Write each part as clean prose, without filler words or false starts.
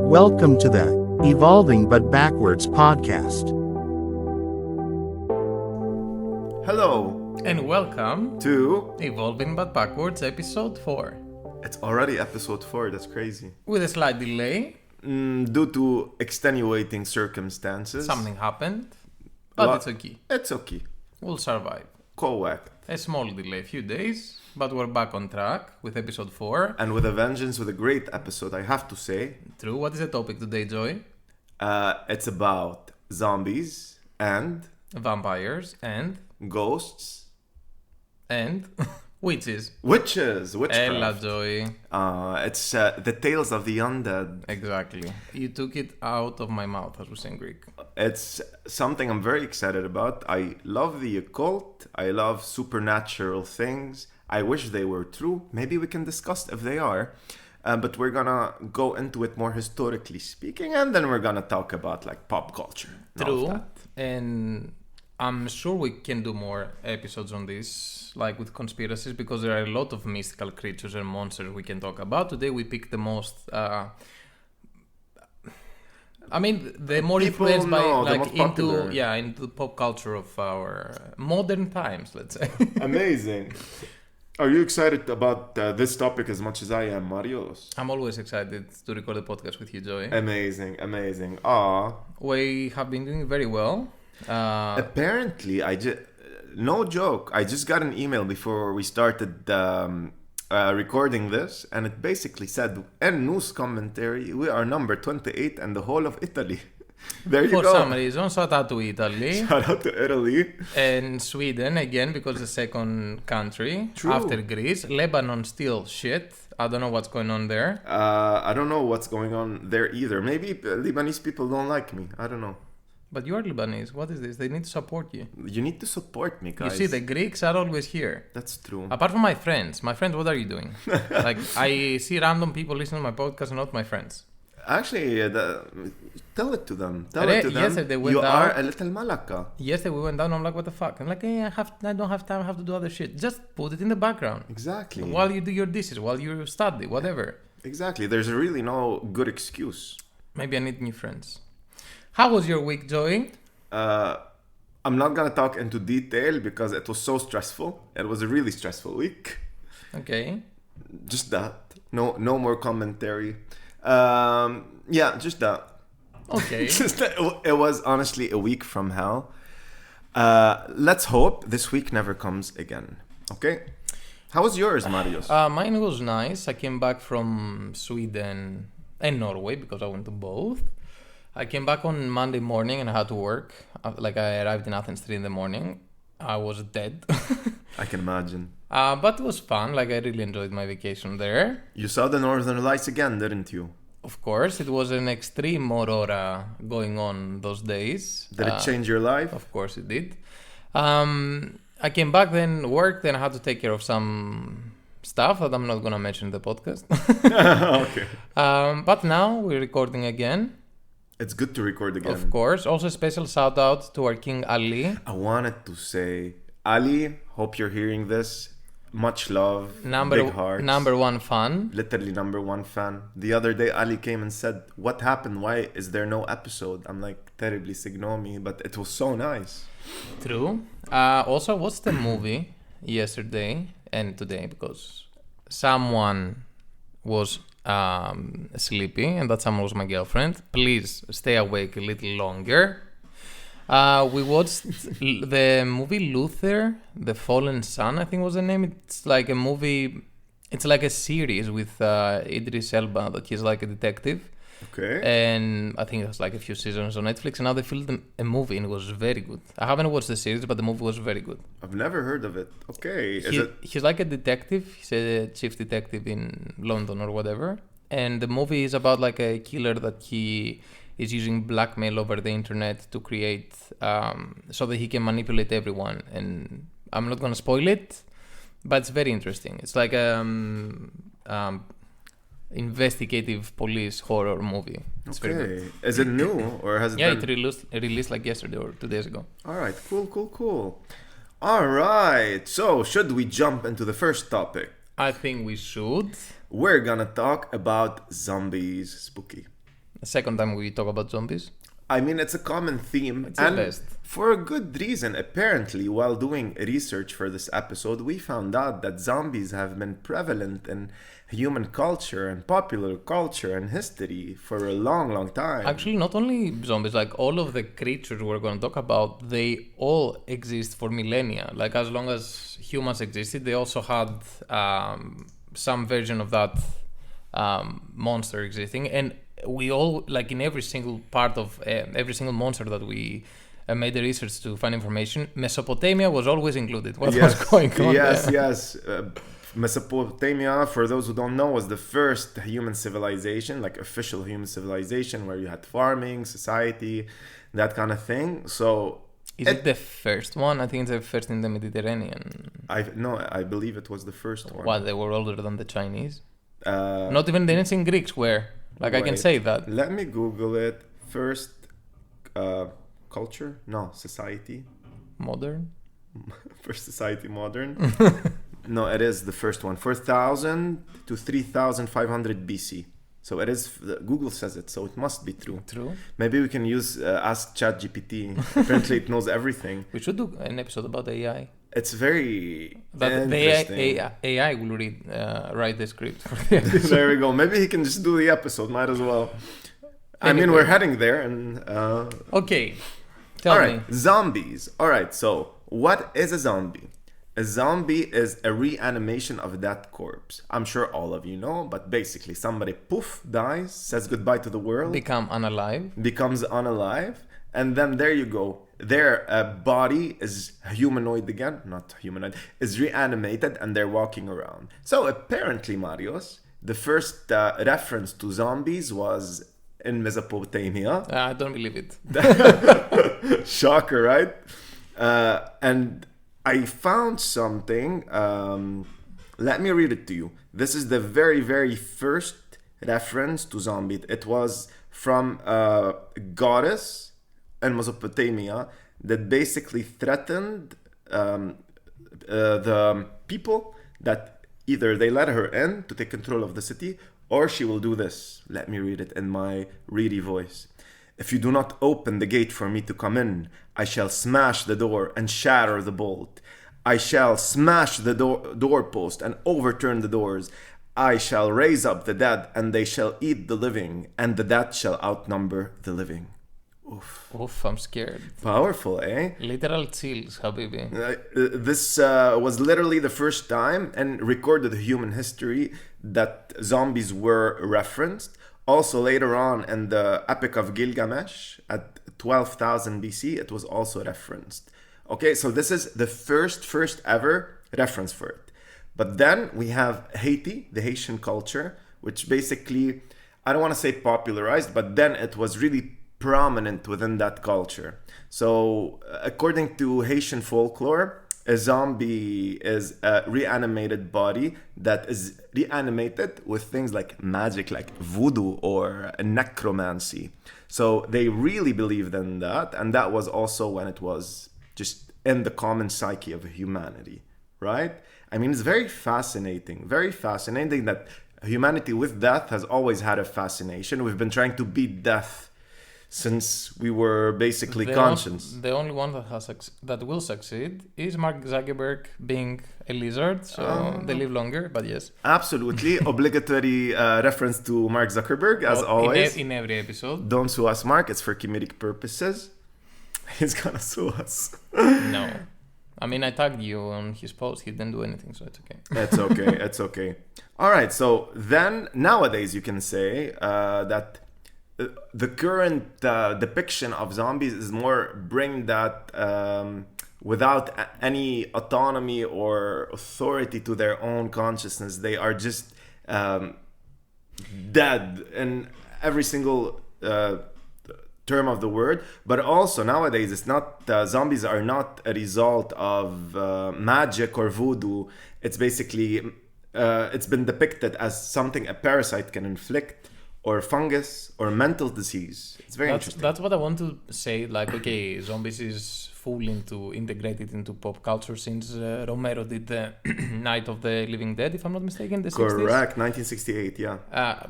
Welcome to the Evolving But Backwards podcast. Hello And welcome to... Evolving But Backwards episode 4. It's already episode 4, that's crazy. With a slight delay, Due to extenuating circumstances. something happened, but it's okay. It's okay. We'll survive. Correct. A small delay, a few days, but we're back on track with episode 4. And with a vengeance, with a great episode, I have to say. True. What is the topic today, Joy? It's about zombies and Vampires and witches. witches. Ella, Witchcraft. Joy. It's the tales of the undead. Exactly. You took it out of my mouth, as we say in Greek. It's something I'm very excited about. I love the occult. I love supernatural things. I wish they were true. Maybe we can discuss if they are. But we're gonna go into it more historically speaking, and then we're gonna talk about like pop culture. and all of True. that. And I'm sure we can do more episodes on this, like with conspiracies, because there are a lot of mystical creatures and monsters we can talk about. Today we picked the most... the more People influenced by know, the like most popular. into the pop culture of our modern times, let's say. Amazing. Are you excited about this topic as much as I am, Marios? I'm always excited to record the podcast with you, Joey. Amazing. Ah. We have been doing very well. Apparently, no joke, I just got an email before we started recording this, and it basically said, in news commentary, we are number 28 in the whole of Italy. There you For go. some reason, shout out to Italy. Shout out to Italy. And Sweden, again, because the second country True. after Greece. Lebanon still shit. I don't know what's going on there. I don't know what's going on there either. Maybe Lebanese people don't like me. I don't know. But you're Lebanese. What is this? They need to support you. You need to support me, guys. You see, the Greeks are always here. That's true. Apart from my friends. My friends, what are you doing? Like, I see random people listening to my podcast and not my friends. Actually, tell it to them. Yesterday went You out. are a little malaka. Yesterday we went down. I'm like, what the fuck? I'm like, hey, I don't have time. I have to do other shit. Just put it in the background Exactly. while you do your dishes, while you study, whatever. Exactly. There's really no good excuse. Maybe I need new friends. How was your week, Joey? I'm not gonna talk into detail because it was so stressful. It was a really stressful week. Okay. Just that. No more commentary. Just that. Okay. Just that. It was honestly a week from hell. Let's hope this week never comes again. Okay? How was yours, Marios? Mine was nice. I came back from Sweden and Norway because I went to both. I came back on Monday morning and I had to work. I arrived in Athens 3 in the morning. I was dead. I can imagine. But it was fun. I really enjoyed my vacation there. You saw the Northern Lights again, didn't you? Of course, it was an extreme aurora going on those days. Did it change your life? Of course it did. I came back, then worked, then I had to take care of some stuff that I'm not going to mention in the podcast. Okay. But now we're recording again. It's good to record again. Of course. Also a special shout out to our King Ali. I wanted to say, Ali, hope you're hearing this. Much love. Big hearts. Number one fan. Literally number one fan. The other day, Ali came and said, what happened? Why is there no episode? I'm like, terribly signo me, but it was so nice. True. Also, I watched the movie yesterday and today because someone was sleepy, and that someone was my girlfriend. Please stay awake a little longer. We watched the movie Luther, The Fallen Sun, I think was the name. It's like a movie, it's like a series with Idris Elba that he's like a detective. Okay. And I think it has like a few seasons on Netflix, and now they filmed a movie and it was very good. I haven't watched the series, but the movie was very good. I've never heard of it. Okay. He's like a detective. He's a chief detective in London or whatever. And the movie is about like a killer that he is using blackmail over the internet to create so that he can manipulate everyone. And I'm not going to spoil it, but it's very interesting. It's like investigative police horror movie. It's very good. Is it new or has it Yeah, been... it released like yesterday or 2 days ago. All right, cool. All right, so should we jump into the first topic? I think we should. We're gonna talk about zombies. Spooky. second time we talk about zombies. I mean, it's a common theme. It's the best. For a good reason. Apparently, while doing research for this episode, we found out that zombies have been prevalent in human culture and popular culture and history for a long, long time. Actually, not only zombies, like all of the creatures we're going to talk about, they all exist for millennia. Like as long as humans existed, they also had some version of that monster existing. And we all, like in every single part of every single monster that we made the research to find information, Mesopotamia was always included. What was going on there? Yes. Mesopotamia, for those who don't know, was the first human civilization, like official human civilization, where you had farming, society, that kind of thing. So, is it the first one? I think it's the first in the Mediterranean. I believe it was the first one. What, they were older than the Chinese? Not even the ancient Greeks were. Like, wait, I can say that. Let me Google it. First, culture? No, society. Modern? First society, modern. No, it is the first one. 4,000 to 3,500 BC. So it is, Google says it, so it must be true. True. Maybe we can ask ChatGPT. Apparently it knows everything. We should do an episode about AI. It's very interesting. AI will write the script for the episode. There we go. Maybe he can just do the episode. Might as well. I mean, we're heading there. And okay. Tell me. Zombies. All right. So what is a zombie? A zombie is a reanimation of a dead corpse. I'm sure all of you know, but basically somebody poof, dies, says goodbye to the world. Becomes unalive. And then there you go. Their body is humanoid again, not humanoid, is reanimated and they're walking around. So apparently, Marios, the first reference to zombies was in Mesopotamia. I don't believe it. Shocker, right? And I found something. Let me read it to you. This is the very, very first reference to zombie. It was from a goddess in Mesopotamia that basically threatened the people that either they let her in to take control of the city, or she will do this. Let me read it in my reedy voice. If you do not open the gate for me to come in, I shall smash the door and shatter the bolt. I shall smash the doorpost and overturn the doors. I shall raise up the dead, and they shall eat the living, and the dead shall outnumber the living. Oof, I'm scared. Powerful, eh? Literal chills, Habibi. This was literally the first time in recorded human history that zombies were referenced. Also, later on in the Epic of Gilgamesh at 12,000 BC, it was also referenced. Okay, so this is the first ever reference for it. But then we have Haiti, the Haitian culture, which basically, I don't want to say popularized, but then it was really prominent within that culture. So according to Haitian folklore, a zombie is a reanimated body that is reanimated with things like magic, like voodoo or necromancy. So they really believed in that, and that was also when it was just in the common psyche of humanity, right? I mean, it's very fascinating that humanity with death has always had a fascination. We've been trying to beat death since we were basically conscious. The only one that will succeed is Mark Zuckerberg being a lizard, so they live longer, but yes. Absolutely. Obligatory reference to Mark Zuckerberg, as always. In every episode. Don't sue us, Mark. It's for comedic purposes. He's gonna sue us. No. I mean, I tagged you on his post. He didn't do anything, so it's okay. It's okay. It's okay. All right. So then, nowadays, you can say that the current depiction of zombies is more bring that without any autonomy or authority to their own consciousness. They are just dead in every single term of the word. But also nowadays, it's not zombies are not a result of magic or voodoo. It's basically it's been depicted as something a parasite can inflict, or fungus or mental disease. It's very interesting. That's what I want to say. Like, okay, zombies is integrated into pop culture since Romero did the Night of the Living Dead, if I'm not mistaken, the 60s. Correct, 1968, yeah.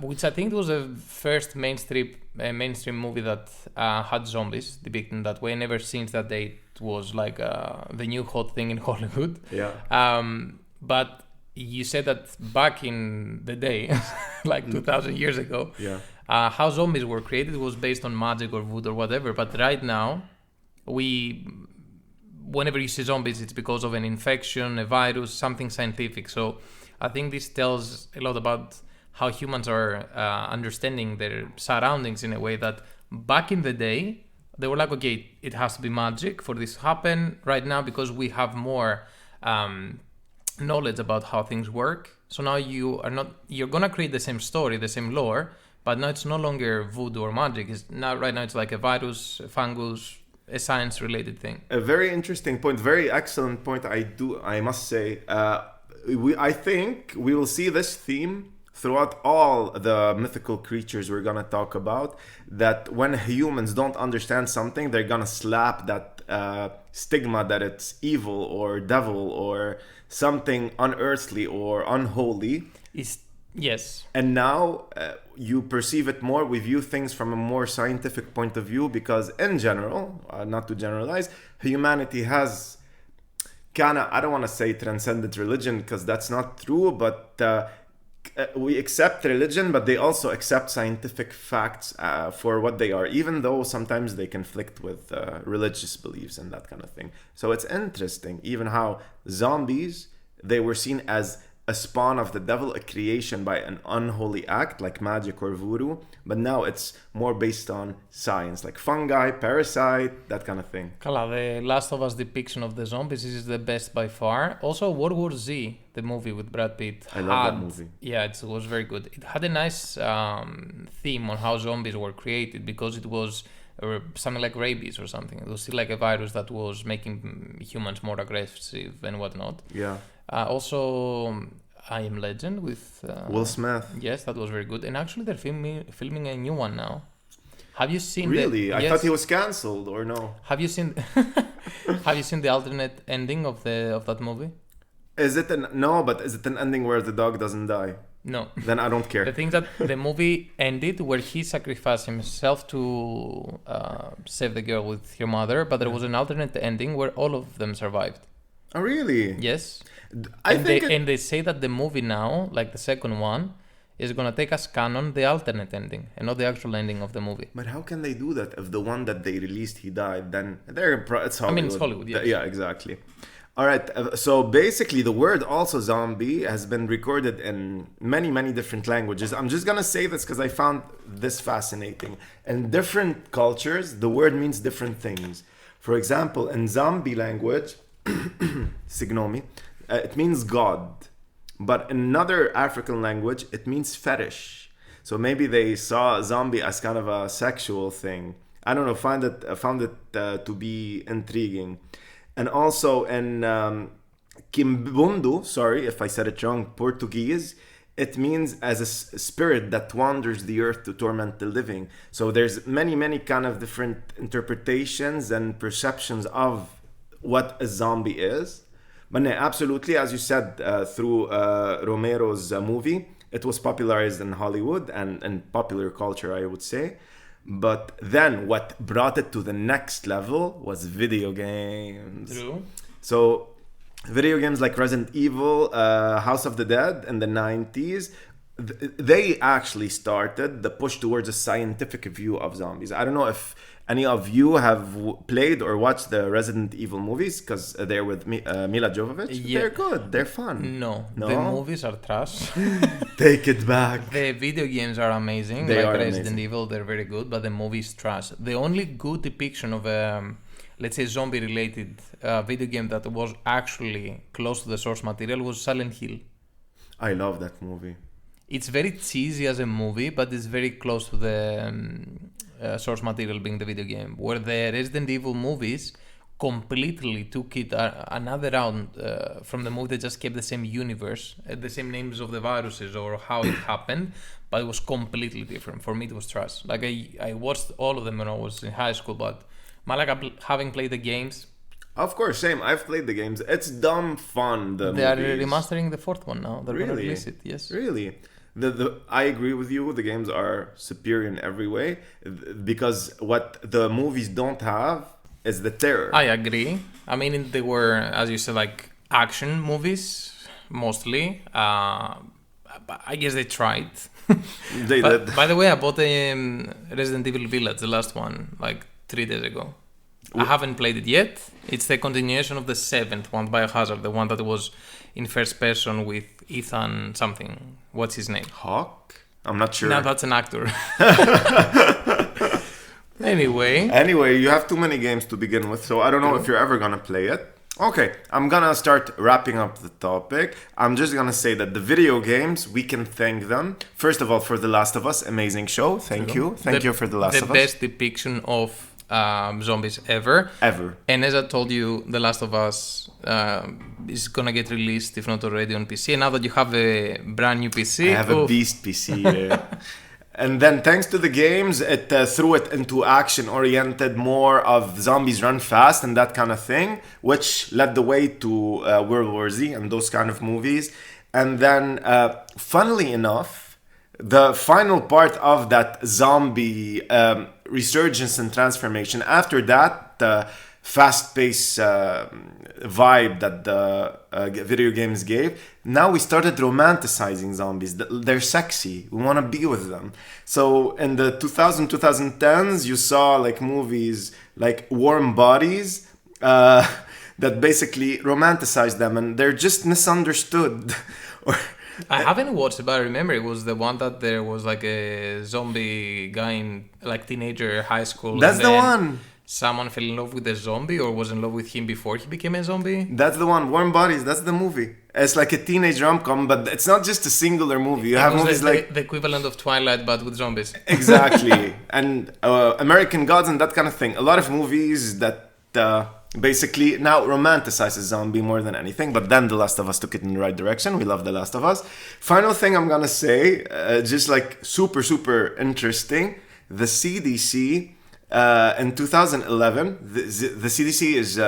Which I think was the first mainstream movie that had zombies depicted in that way. And ever since that day, it was like the new hot thing in Hollywood. Yeah. But you said that back in the day, like 2,000 years ago, Yeah. How zombies were created was based on magic or voodoo or whatever. But right now, whenever you see zombies, it's because of an infection, a virus, something scientific. So I think this tells a lot about how humans are understanding their surroundings in a way that back in the day, they were like, okay, it has to be magic for this to happen. Right now, because we have more knowledge about how things work. So now you're going to create the same story, the same lore, but now it's no longer voodoo or magic. Right now it's like a virus, a fungus, a science-related thing. A very interesting point, very excellent point. I must say, I think we will see this theme throughout all the mythical creatures we're gonna talk about. That when humans don't understand something, they're gonna slap that stigma that it's evil or devil or something unearthly or unholy. Yes. And now you perceive it more. We view things from a more scientific point of view because in general, not to generalize, humanity has kind of, I don't want to say transcended religion because that's not true, but we accept religion, but they also accept scientific facts for what they are, even though sometimes they conflict with religious beliefs and that kind of thing. So it's interesting, even how zombies, they were seen as a spawn of the devil, a creation by an unholy act like magic or voodoo, but now it's more based on science, like fungi, parasite, that kind of thing. Kala, the Last of Us depiction of the zombies is the best by far. Also, World War Z, the movie with Brad Pitt. I love that movie. Yeah, it was very good. It had a nice theme on how zombies were created because it was something like rabies or something. It was still like a virus that was making humans more aggressive and whatnot. Yeah. Also, I Am Legend with Will Smith. Yes, that was very good. And actually, they're filming a new one now. Have you seen? Really? I yes. thought he was cancelled, or no? Have you seen? Have you seen the alternate ending of that movie? Is it but is it an ending where the dog doesn't die? No. Then I don't care. The thing is that the movie ended where he sacrificed himself to save the girl with her mother, but there was an alternate ending where all of them survived. Oh, really? Yes. And they say that the movie now, like the second one, is gonna take as canon the alternate ending and not the actual ending of the movie. But how can they do that if the one that they released he died? Then it's Hollywood. I mean, it's Hollywood. Yes. Yeah, exactly. All right. So basically, the word also zombie has been recorded in many, many different languages. I'm just gonna say this because I found this fascinating. In different cultures, the word means different things. For example, in zombie language, Signomi, it means God. But in another African language, it means fetish. So maybe they saw zombie as kind of a sexual thing. I don't know, found it to be intriguing. And also in Kimbundu, sorry if I said it wrong, Portuguese, it means as a spirit that wanders the earth to torment the living. So there's many, many kind of different interpretations and perceptions of what a zombie is. But no, absolutely, as you said, through Romero's movie, it was popularized in Hollywood and in popular culture, I would say. But then what brought it to the next level was video games. True. So video games like Resident Evil, House of the Dead in the 90s, they actually started the push towards a scientific view of zombies. I don't know if any of you have played or watched the Resident Evil movies because they're with Mila Jovovich. Yeah. They're good. They're fun. No, the movies are trash. Take it back. The video games are amazing. They like are Resident amazing. Evil, they're very good, but the movie is trash. The only good depiction of a, let's say, zombie-related video game that was actually close to the source material was Silent Hill. I love that movie. It's very cheesy as a movie, but it's very close to the source material being the video game. Where the Resident Evil movies completely took it another round from the movie. They just kept the same universe, the same names of the viruses or how it happened, but it was completely different. For me, it was trash. Like I watched all of them when I was in high school, but having played the games, Of course, same. I've played the games. It's dumb fun. they are remastering the fourth one now. They're going to release it. Yes. Really? I agree with you. The games are superior in every way because what the movies don't have is the terror. I agree. I mean, they were, as you said, like action movies mostly. I guess they tried. They did. By the way, I bought the Resident Evil Village, the last one, like 3 days ago. I haven't played it yet. It's the continuation of the 7th one, Biohazard, the one that was in first person with Ethan something. What's his name? Hawk? I'm not sure. No, that's an actor. Anyway, you have too many games to begin with, so I don't know if you're ever gonna play it. Okay, I'm gonna start wrapping up the topic. I'm just gonna say that the video games, we can thank them. First of all, for The Last of Us, amazing show. Thank you for The Last of Us. The best depiction of zombies ever. And as I told you, The Last of Us is gonna get released, if not already, on PC. And now that you have a brand new PC, I have a beast PC. And then thanks to the games, it threw it into action-oriented, more of zombies run fast and that kind of thing, which led the way to World War Z and those kind of movies. And then, funnily enough, the final part of that zombie resurgence and transformation, after that, the fast-paced vibe that the video games gave, now we started romanticizing zombies. They're sexy. We want to be with them. So in the 2010s, you saw like movies like Warm Bodies that basically romanticize them, and they're just misunderstood. I haven't watched it, but I remember it was the one that there was like a zombie guy in like teenager high school. That's the one. Someone fell in love with a zombie or was in love with him before he became a zombie. That's the one. Warm Bodies. That's the movie. It's like a teenage rom-com, but it's not just a singular movie. You have movies like the equivalent of Twilight, but with zombies. Exactly. And American Gods and that kind of thing. A lot of movies that basically now romanticizes zombie more than anything, but then The Last of Us took it in the right direction. We love The Last of Us. Final thing I'm gonna say, just like super interesting, the CDC in 2011, the CDC is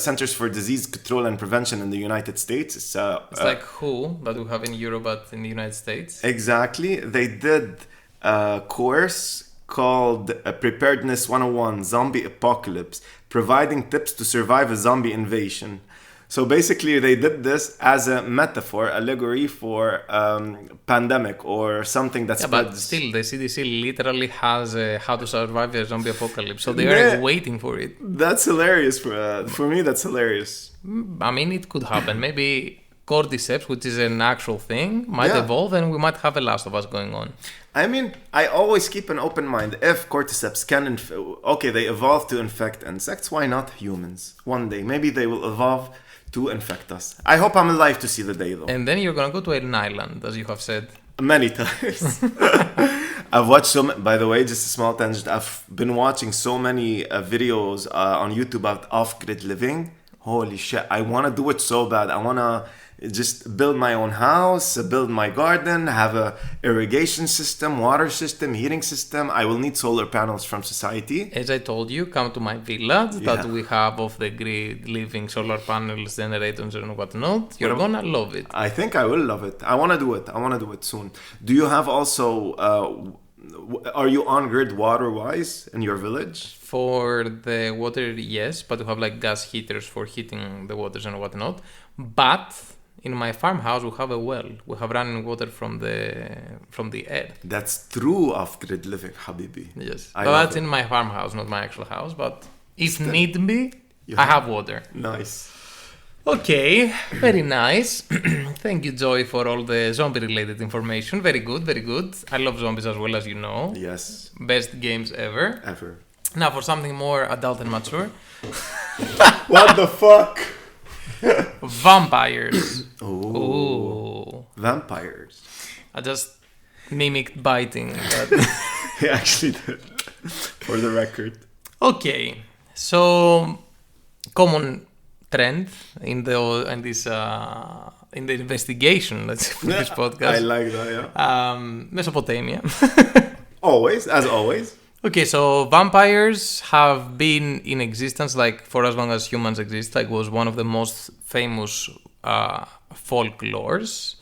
Centers for Disease Control and Prevention in the United States. It's like WHO that we have in Europe, but in the United States. Exactly. They did a course called Preparedness 101, Zombie Apocalypse, providing tips to survive a zombie invasion. So basically, they did this as a metaphor, allegory for pandemic or something that's. Yeah, but still, the CDC literally has how to survive a zombie apocalypse. So they are waiting for it. That's hilarious for me. That's hilarious. I mean, it could happen. Maybe cordyceps, which is an actual thing, might evolve, and we might have a Last of Us going on. I mean, I always keep an open mind. If cordyceps can, they evolve to infect insects. Why not humans? One day, maybe they will evolve to infect us. I hope I'm alive to see the day, though. And then you're gonna go to an island, as you have said. Many times. I've watched by the way, just a small tangent, I've been watching so many videos on YouTube about off-grid living. Holy shit, I want to do it so bad. I want to just build my own house, build my garden, have a irrigation system, water system, heating system. I will need solar panels from society. As I told you, come to my village that we have off the grid, living solar panels, generators and whatnot. You're gonna love it. I think I will love it. I want to do it soon. Do you have also are you on grid water wise in your village? For the water, yes, but we have like gas heaters for heating the waters and whatnot. But in my farmhouse, we have a well. We have running water from the earth. That's true off-grid living, Habibi. Yes, but that's in my farmhouse, not my actual house. But if need be, I have water. Nice. Okay, very nice. Thank you, Joy, for all the zombie-related information. Very good, very good. I love zombies as well, as you know. Yes. Best games ever. Ever. Now, for something more adult and mature. What the fuck? Vampires. Ooh. Vampires. I just mimicked biting. But He actually did. For the record. Okay, so common trend in the investigation, let's say, for this podcast. I like that, yeah. Mesopotamia. Always, as always. Okay, so vampires have been in existence like for as long as humans exist. Like was one of the most famous folklores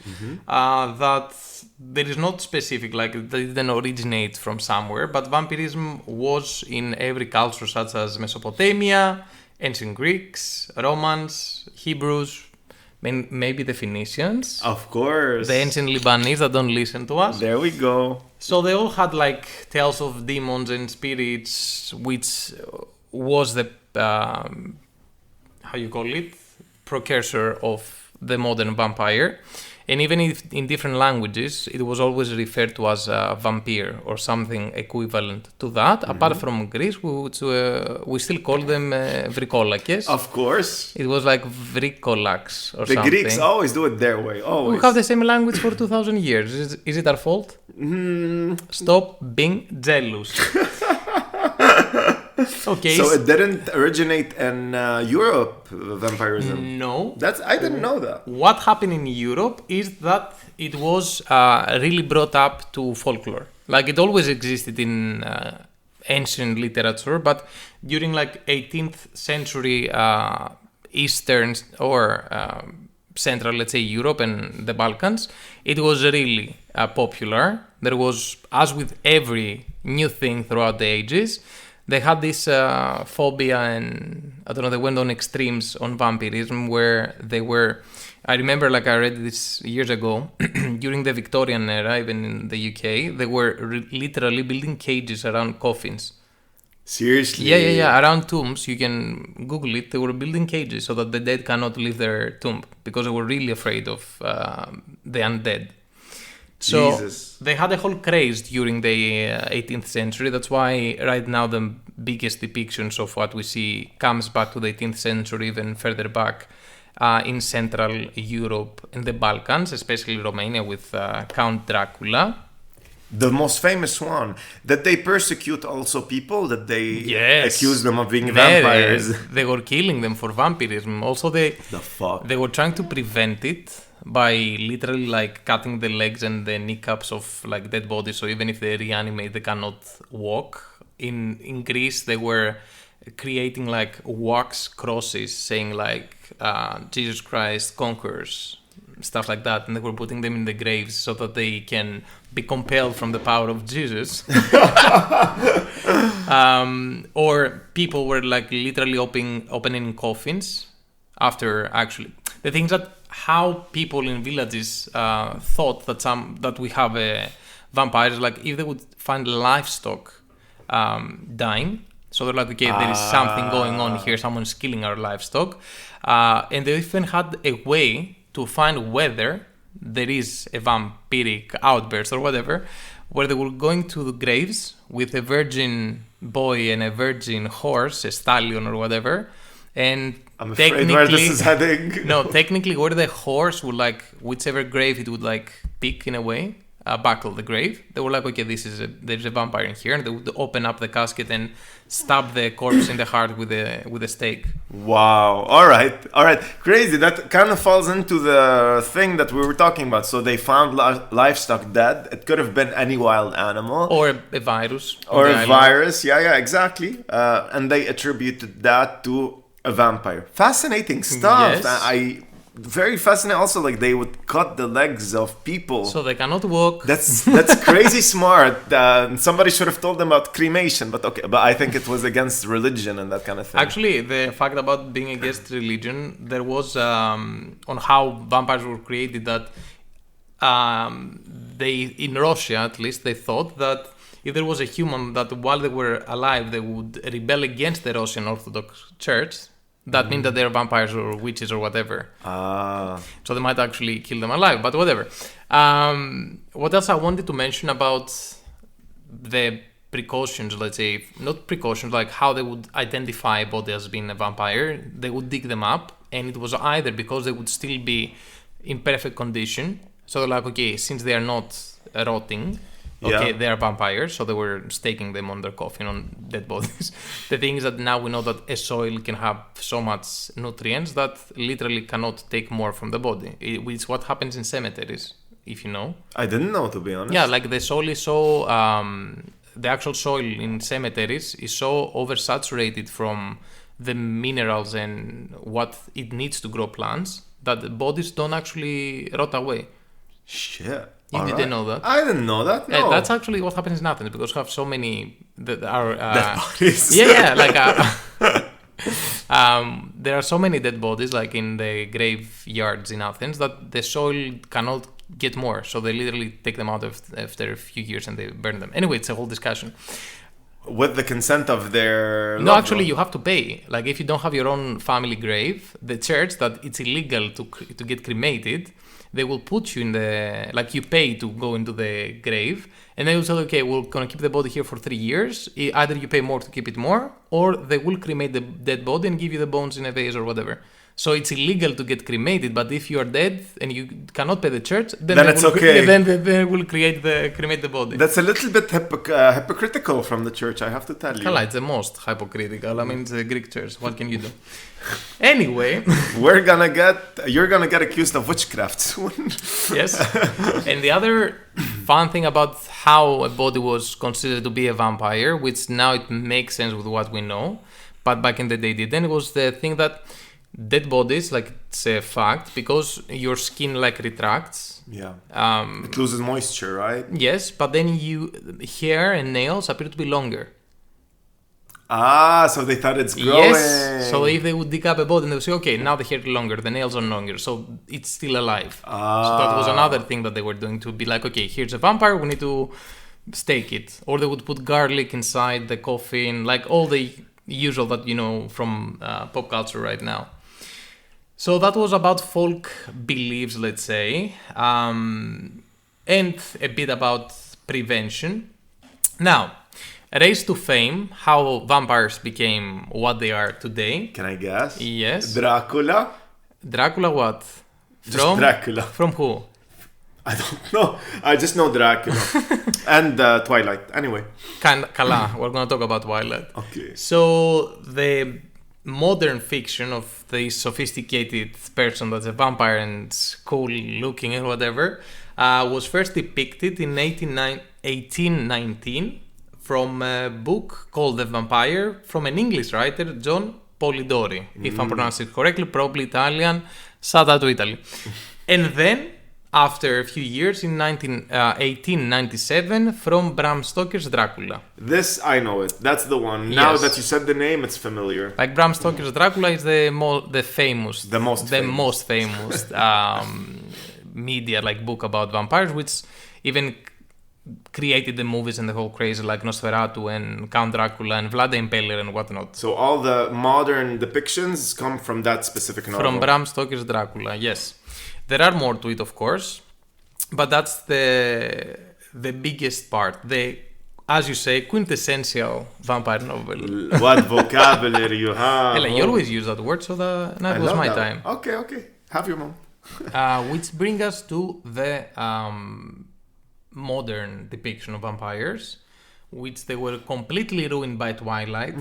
that there is not specific, like they didn't originate from somewhere, but vampirism was in every culture such as Mesopotamia, ancient Greeks, Romans, Hebrews, maybe the Phoenicians. Of course. The ancient Lebanese that don't listen to us. There we go. So they all had like tales of demons and spirits, which was the how you call it, precursor of the modern vampire. And even if in different languages, it was always referred to as a vampire or something equivalent to that. Apart from Greece, we still call them vrikolakes. Of course. It was like vrikolaks or the something. Greeks always do it their way, always. We have the same language for 2,000 years. Is it our fault? Stop being jealous. Okay. So it didn't originate in Europe, vampirism? No. I didn't know that. What happened in Europe is that it was really brought up to folklore. Like it always existed in ancient literature, but during like 18th century Eastern or Central, let's say Europe and the Balkans, it was really popular. There was, as with every new thing throughout the ages, they had this phobia and, I don't know, they went on extremes on vampirism where they were, I remember like I read this years ago, during the Victorian era, even in the UK, they were literally building cages around coffins. Seriously? Yeah. Around tombs, you can Google it, they were building cages so that the dead cannot leave their tomb because they were really afraid of the undead. So Jesus. They had a whole craze during the 18th century. That's why right now the biggest depictions of what we see comes back to the 18th century, even further back in Central Europe and the Balkans, especially Romania with Count Dracula. The most famous one, that they persecute also people, that they accuse them of being vampires. They were killing them for vampirism. Also, The fuck? they were trying to prevent it by literally like cutting the legs and the kneecaps of like dead bodies. So even if they reanimate, they cannot walk. In Greece, they were creating like wax crosses saying like Jesus Christ conquers, stuff like that, and they were putting them in the graves so that they can be compelled from the power of Jesus. Or people were like literally opening coffins after actually. The things that how people in villages thought that we have vampires, like if they would find livestock dying, so they're like, okay, there is something going on here, someone's killing our livestock, and they even had a way to find whether there is a vampiric outburst or whatever, where they were going to the graves with a virgin boy and a virgin horse, a stallion or whatever, and I'm afraid where this is heading. No, technically where the horse would like, whichever grave it would like pick in a way, buckle the grave, they were like, okay, there's a vampire in here, and they would open up the casket and stab the corpse in the heart with a stake. Wow. All right. Crazy. That kind of falls into the thing that we were talking about. So they found livestock dead. It could have been any wild animal. Or a virus. Or a virus. Yeah, exactly. And they attributed that to a vampire. Fascinating stuff. Yes. Very fascinating. Also, like they would cut the legs of people, so they cannot walk. That's crazy smart. Somebody should have told them about cremation, but okay. But I think it was against religion and that kind of thing. Actually, the fact about being against religion, there was on how vampires were created that they in Russia at least they thought that if there was a human that while they were alive they would rebel against the Russian Orthodox Church. That means that they're vampires or witches or whatever. So they might actually kill them alive, but whatever. What else I wanted to mention about the precautions, let's say, not precautions, like how they would identify a body as being a vampire. They would dig them up, and it was either because they would still be in perfect condition. So they're like, okay, since they are not rotting, Okay, Yeah. they are vampires, so they were staking them on their coffin on dead bodies. The thing is that now we know that a soil can have so much nutrients that literally cannot take more from the body. Which is what happens in cemeteries, if you know. I didn't know, to be honest. Yeah, like the soil is so the actual soil in cemeteries is so oversaturated from the minerals and what it needs to grow plants that the bodies don't actually rot away. Shit. You All didn't right. know that? I didn't know that. No. That's actually what happens in Athens because we have so many that are Dead bodies. yeah, like there are so many dead bodies like in the graveyards in Athens that the soil cannot get more, so they literally take them out after a few years and they burn them. Anyway, it's a whole discussion. With the consent of their. No, loved actually, one. you have to pay. Like if you don't have your own family grave, the church that it's illegal to get cremated, they will put you in the, like you pay to go into the grave, and they will say, okay, we're gonna keep the body here for 3 years. Either you pay more to keep it more, or they will cremate the dead body and give you the bones in a vase or whatever. So it's illegal to get cremated, but if you are dead and you cannot pay the church, then it's okay. Then they will cremate the body. That's a little bit hypocritical from the church, I have to tell you. Kala, it's the most hypocritical. I mean, it's the Greek church. What can you do? Anyway, You're gonna get accused of witchcraft soon. yes. And the other fun thing about how a body was considered to be a vampire, which now it makes sense with what we know, but back in the day didn't, was the thing that dead bodies, like it's a fact, because your skin like retracts. Yeah. It loses moisture, right? Yes, but then hair and nails appear to be longer. Ah, so they thought it's growing. Yes. So if they would dig up a body and they would say, okay, now the hair is longer, the nails are longer, so it's still alive. So that was another thing that they were doing to be like, okay, here's a vampire, we need to stake it. Or they would put garlic inside the coffin, like all the usual that you know from pop culture right now. So that was about folk beliefs, let's say, and a bit about prevention. Now, raised to fame, how vampires became what they are today. Can I guess? Yes. Dracula? Dracula what? Just Dracula. From who? I don't know. I just know Dracula. And Twilight. Anyway. Kala, we're going to talk about Twilight. Okay. So the modern fiction of this sophisticated person that's a vampire and cool looking and whatever was first depicted in 1819 from a book called The Vampire from an English writer, John Polidori. If I'm pronouncing it correctly, probably Italian. Shout out to Italy. And then, after a few years, in 1897, from Bram Stoker's Dracula. This, I know it. That's the one. Now Yes. that you said the name, it's familiar. Like Bram Stoker's Dracula is the most famous media like book about vampires, which even created the movies and the whole craze like Nosferatu and Count Dracula and Vlad the Impaler and whatnot. So all the modern depictions come from that specific novel. From Bram Stoker's Dracula, yes. There are more to it, of course, but that's the biggest part. As you say, quintessential vampire novel. What vocabulary you have. You always use that word, so now it was my time. Okay. Have your mom. Which brings us to the modern depiction of vampires, which they were completely ruined by Twilight.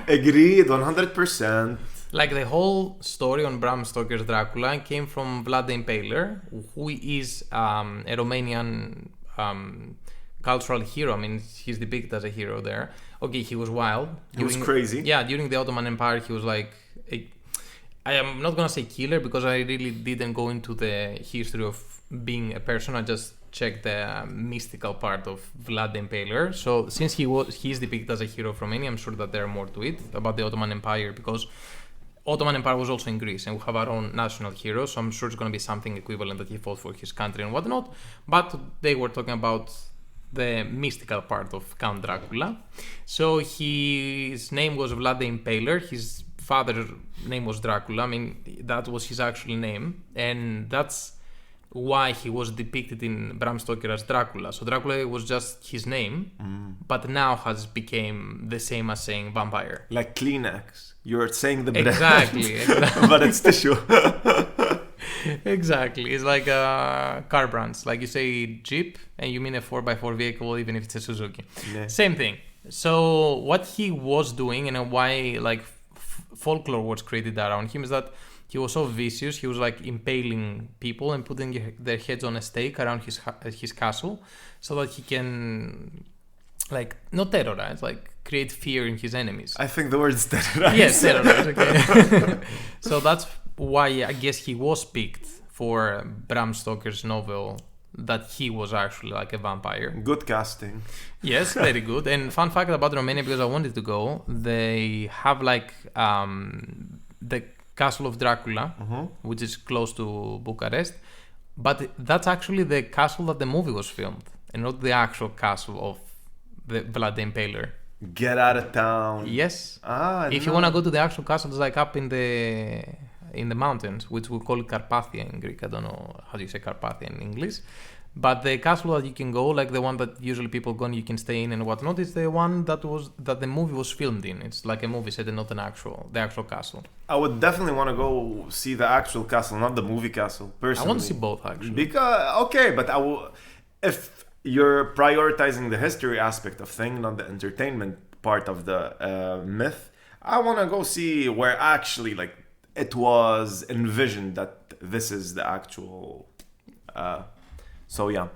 Agreed, 100%. Like the whole story on Bram Stoker's Dracula came from Vlad the Impaler, who is a Romanian cultural hero. I mean, he's depicted as a hero there. Okay, he was wild. He was crazy. Yeah, during the Ottoman Empire, he was like... I am not going to say killer because I really didn't go into the history of being a person. I just checked the mystical part of Vlad the Impaler. So since he's depicted as a hero from Romania, I'm sure that there are more to it about the Ottoman Empire because Ottoman Empire was also in Greece and we have our own national hero. So I'm sure it's going to be something equivalent that he fought for his country and whatnot. But they were talking about the mystical part of Count Dracula. So his name was Vlad the Impaler. His father's name was Dracula. I mean, that was his actual name. And that's why he was depicted in Bram Stoker as Dracula. So Dracula was just his name, but now has become the same as saying vampire. Like Kleenex. You're saying the brand. Exactly. But it's tissue. Exactly. It's like car brands. Like you say Jeep and you mean a 4x4 vehicle, even if it's a Suzuki. Yeah. Same thing. So what he was doing and why like folklore was created around him is that he was so vicious. He was like impaling people and putting their heads on a stake around his castle, so that he can like not terrorize, like create fear in his enemies. I think the word is terrorize. Yes, terrorize. Okay. So that's why I guess he was picked for Bram Stoker's novel, that he was actually like a vampire. Good casting. Yes, very good. And fun fact about Romania, because I wanted to go, they have like the Castle of Dracula, which is close to Bucharest, but that's actually the castle that the movie was filmed, and not the actual castle of the Vlad the Impaler. Get out of town. Yes. If you want to go to the actual castle, it's like up in the mountains, which we call it Carpathia in Greek. I don't know how do you say Carpathia in English. But the castle that you can go, like the one that usually people go and you can stay in and whatnot, is the one that the movie was filmed in. It's like a movie set and not the actual castle. I would definitely want to go see the actual castle, not the movie castle, personally. I want to see both, actually. Because, okay, but if you're prioritizing the history aspect of things, not the entertainment part of the myth, I want to go see where actually, like, it was envisioned that this is the actual... So yeah,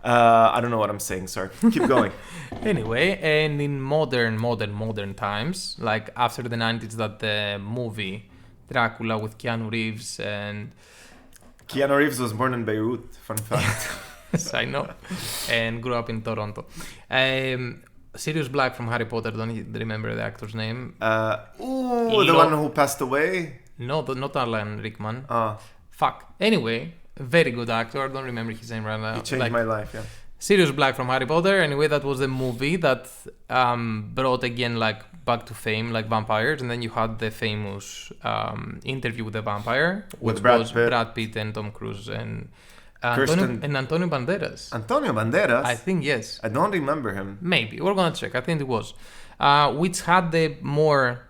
I don't know what I'm saying. Sorry, keep going. Anyway, and in modern times, like after the 90s, that the movie Dracula with Keanu Reeves and Keanu Reeves was born in Beirut. Fun fact. Yes, I know, and grew up in Toronto. Sirius Black from Harry Potter. Don't you remember the actor's name? The one who passed away. No, not Alan Rickman. Fuck. Anyway. Very good actor. I don't remember his name right now. He changed my life, yeah. Sirius Black from Harry Potter. Anyway, that was the movie that brought again like back to fame, like vampires. And then you had the famous Interview with the Vampire, with Brad Pitt and Tom Cruise and Antonio Banderas. Antonio Banderas? I think yes. I don't remember him. Maybe. We're gonna check. I think it was. Which had the more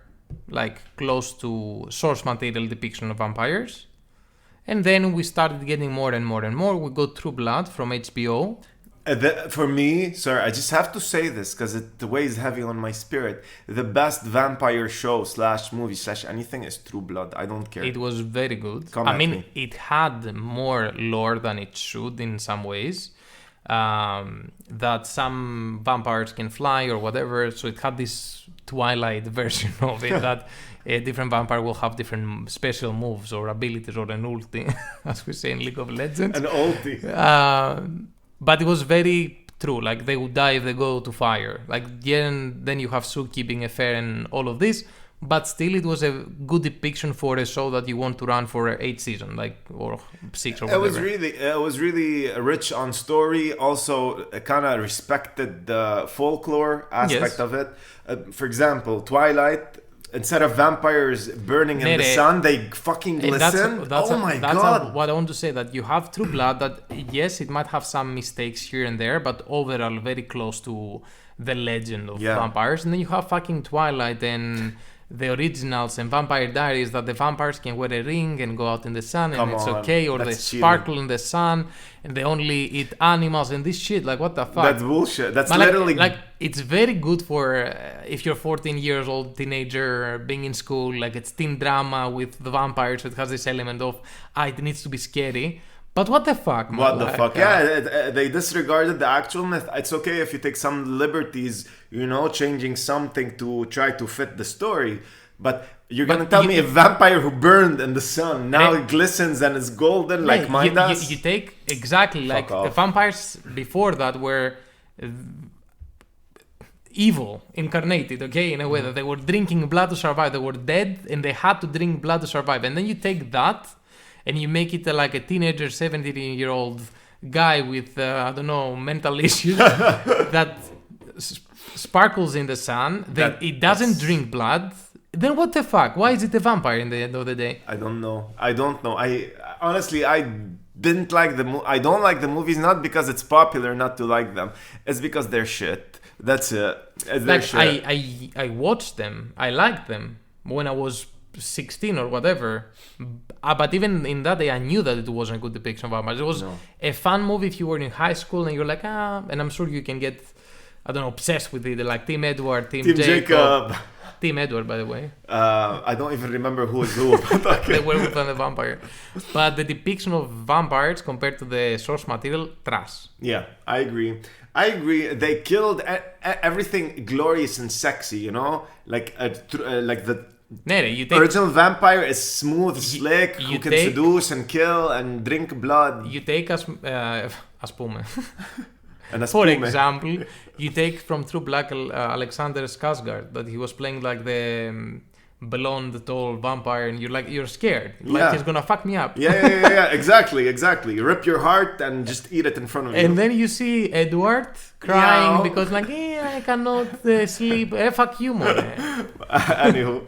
like close to source material depiction of vampires. And then we started getting more and more and more. We got True Blood from HBO. For me, sorry, I just have to say this because it weighs heavy on my spirit. The best vampire show / movie / anything is True Blood. I don't care. It was very good. It had more lore than it should in some ways. That some vampires can fly or whatever. So it had this Twilight version of it that a different vampire will have different special moves or abilities or an ulti, as we say in League of Legends. An ulti. But it was very true. Like they would die if they go to fire. Like then you have Suki being a fair and all of this. But still, it was a good depiction for a show that you want to run for 8 seasons, like or 6 or whatever. It was really rich on story. Also, kind of respected the folklore aspect of it. For example, Twilight. Instead of vampires burning in the sun, they fucking glisten. That's what I want to say. That you have True Blood. That yes, it might have some mistakes here and there, but overall very close to the legend of vampires. And then you have fucking Twilight and the originals and Vampire Diaries, that the vampires can wear a ring and go out in the sun and it's okay, or they sparkle in the sun and they only eat animals and this shit. Like, what the fuck? That's bullshit. That's literally like it's very good for if you're 14 years old teenager being in school, like it's teen drama with the vampires. It has this element of it needs to be scary. But what the fuck, man? What the fuck? Yeah, they disregarded the actual myth. It's okay if you take some liberties, changing something to try to fit the story. But you're going to tell me a vampire who burned in the sun now it glistens and is golden like mine does? You take exactly like the vampires before that were evil incarnated, okay, in a way that they were drinking blood to survive. They were dead and they had to drink blood to survive. And then you take that and you make it like a teenager, 17-year-old guy with, mental issues that sparkles in the sun. It doesn't drink blood. Then what the fuck? Why is it a vampire in the end of the day? I don't know. I honestly, I didn't like I don't like the movies, not because it's popular not to like them. It's because they're shit. That's it. They're shit. I watched them. I liked them when I was 16 or whatever. But even in that day, I knew that it wasn't a good depiction of vampires. It was a fun movie if you were in high school and you're like, and I'm sure you can get, I don't know, obsessed with it, like Team Edward, Team Jacob. Team Edward, by the way. I don't even remember who is who. But okay. The werewolf and the vampire. But the depiction of vampires compared to the source material, trash. Yeah, I agree. They killed everything glorious and sexy, you know? Like the original vampire is smooth, slick, who can seduce and kill and drink blood. You take Aspume. For example, you take from True Black Alexander Skarsgård, that he was playing like the blonde, tall vampire, and you're scared. Like he's gonna fuck me up. Yeah. Exactly. You rip your heart and just eat it in front of you. And then you see Edward crying because I cannot sleep. Fuck you, more. Anywho,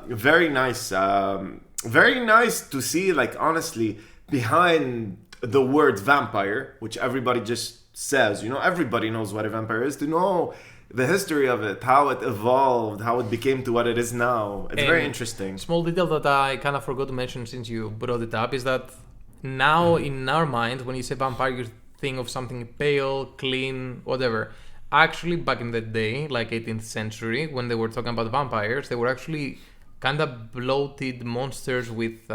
very nice. Very nice to see, like, honestly, behind the word vampire, which everybody just says, everybody knows what a vampire is, to know the history of it, how it evolved, how it became to what it is now. It's very interesting. Small detail that I kind of forgot to mention since you brought it up is that now in our mind, when you say vampire, you think of something pale, clean, whatever. Actually, back in the day, like 18th century, when they were talking about vampires, they were actually kind of bloated monsters with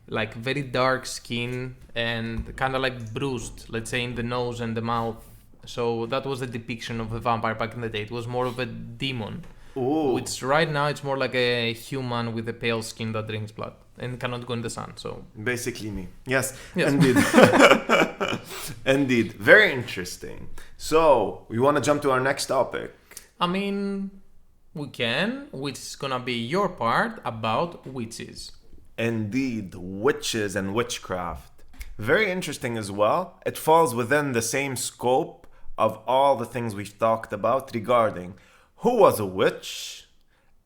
like very dark skin and kind of like bruised, let's say, in the nose and the mouth. So that was the depiction of a vampire back in the day. It was more of a demon. Ooh. Which right now it's more like a human with a pale skin that drinks blood and cannot go in the sun. So basically me. Yes. Indeed. Indeed. Very interesting. So we want to jump to our next topic. I mean, we can, which is gonna be your part about witches. Indeed, witches and witchcraft. Very interesting as well. It falls within the same scope of all the things we've talked about regarding who was a witch,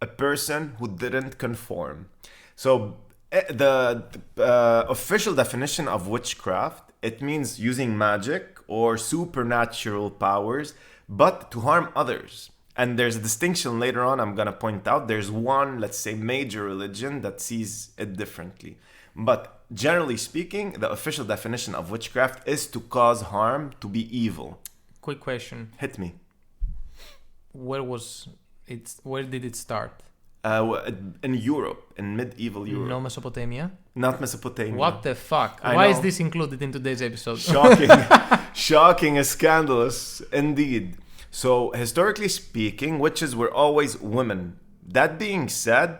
a person who didn't conform. So the official definition of witchcraft, it means using magic or supernatural powers, but to harm others. And there's a distinction later on I'm going to point out. There's one, let's say, major religion that sees it differently. But generally speaking, the official definition of witchcraft is to cause harm, to be evil. Quick question. Hit me. Where did it start? In Europe, in medieval Europe. No Mesopotamia? Not Mesopotamia. What the fuck? Why is this included in today's episode? Shocking. Shocking and scandalous, indeed. So, historically speaking, witches were always women. That being said,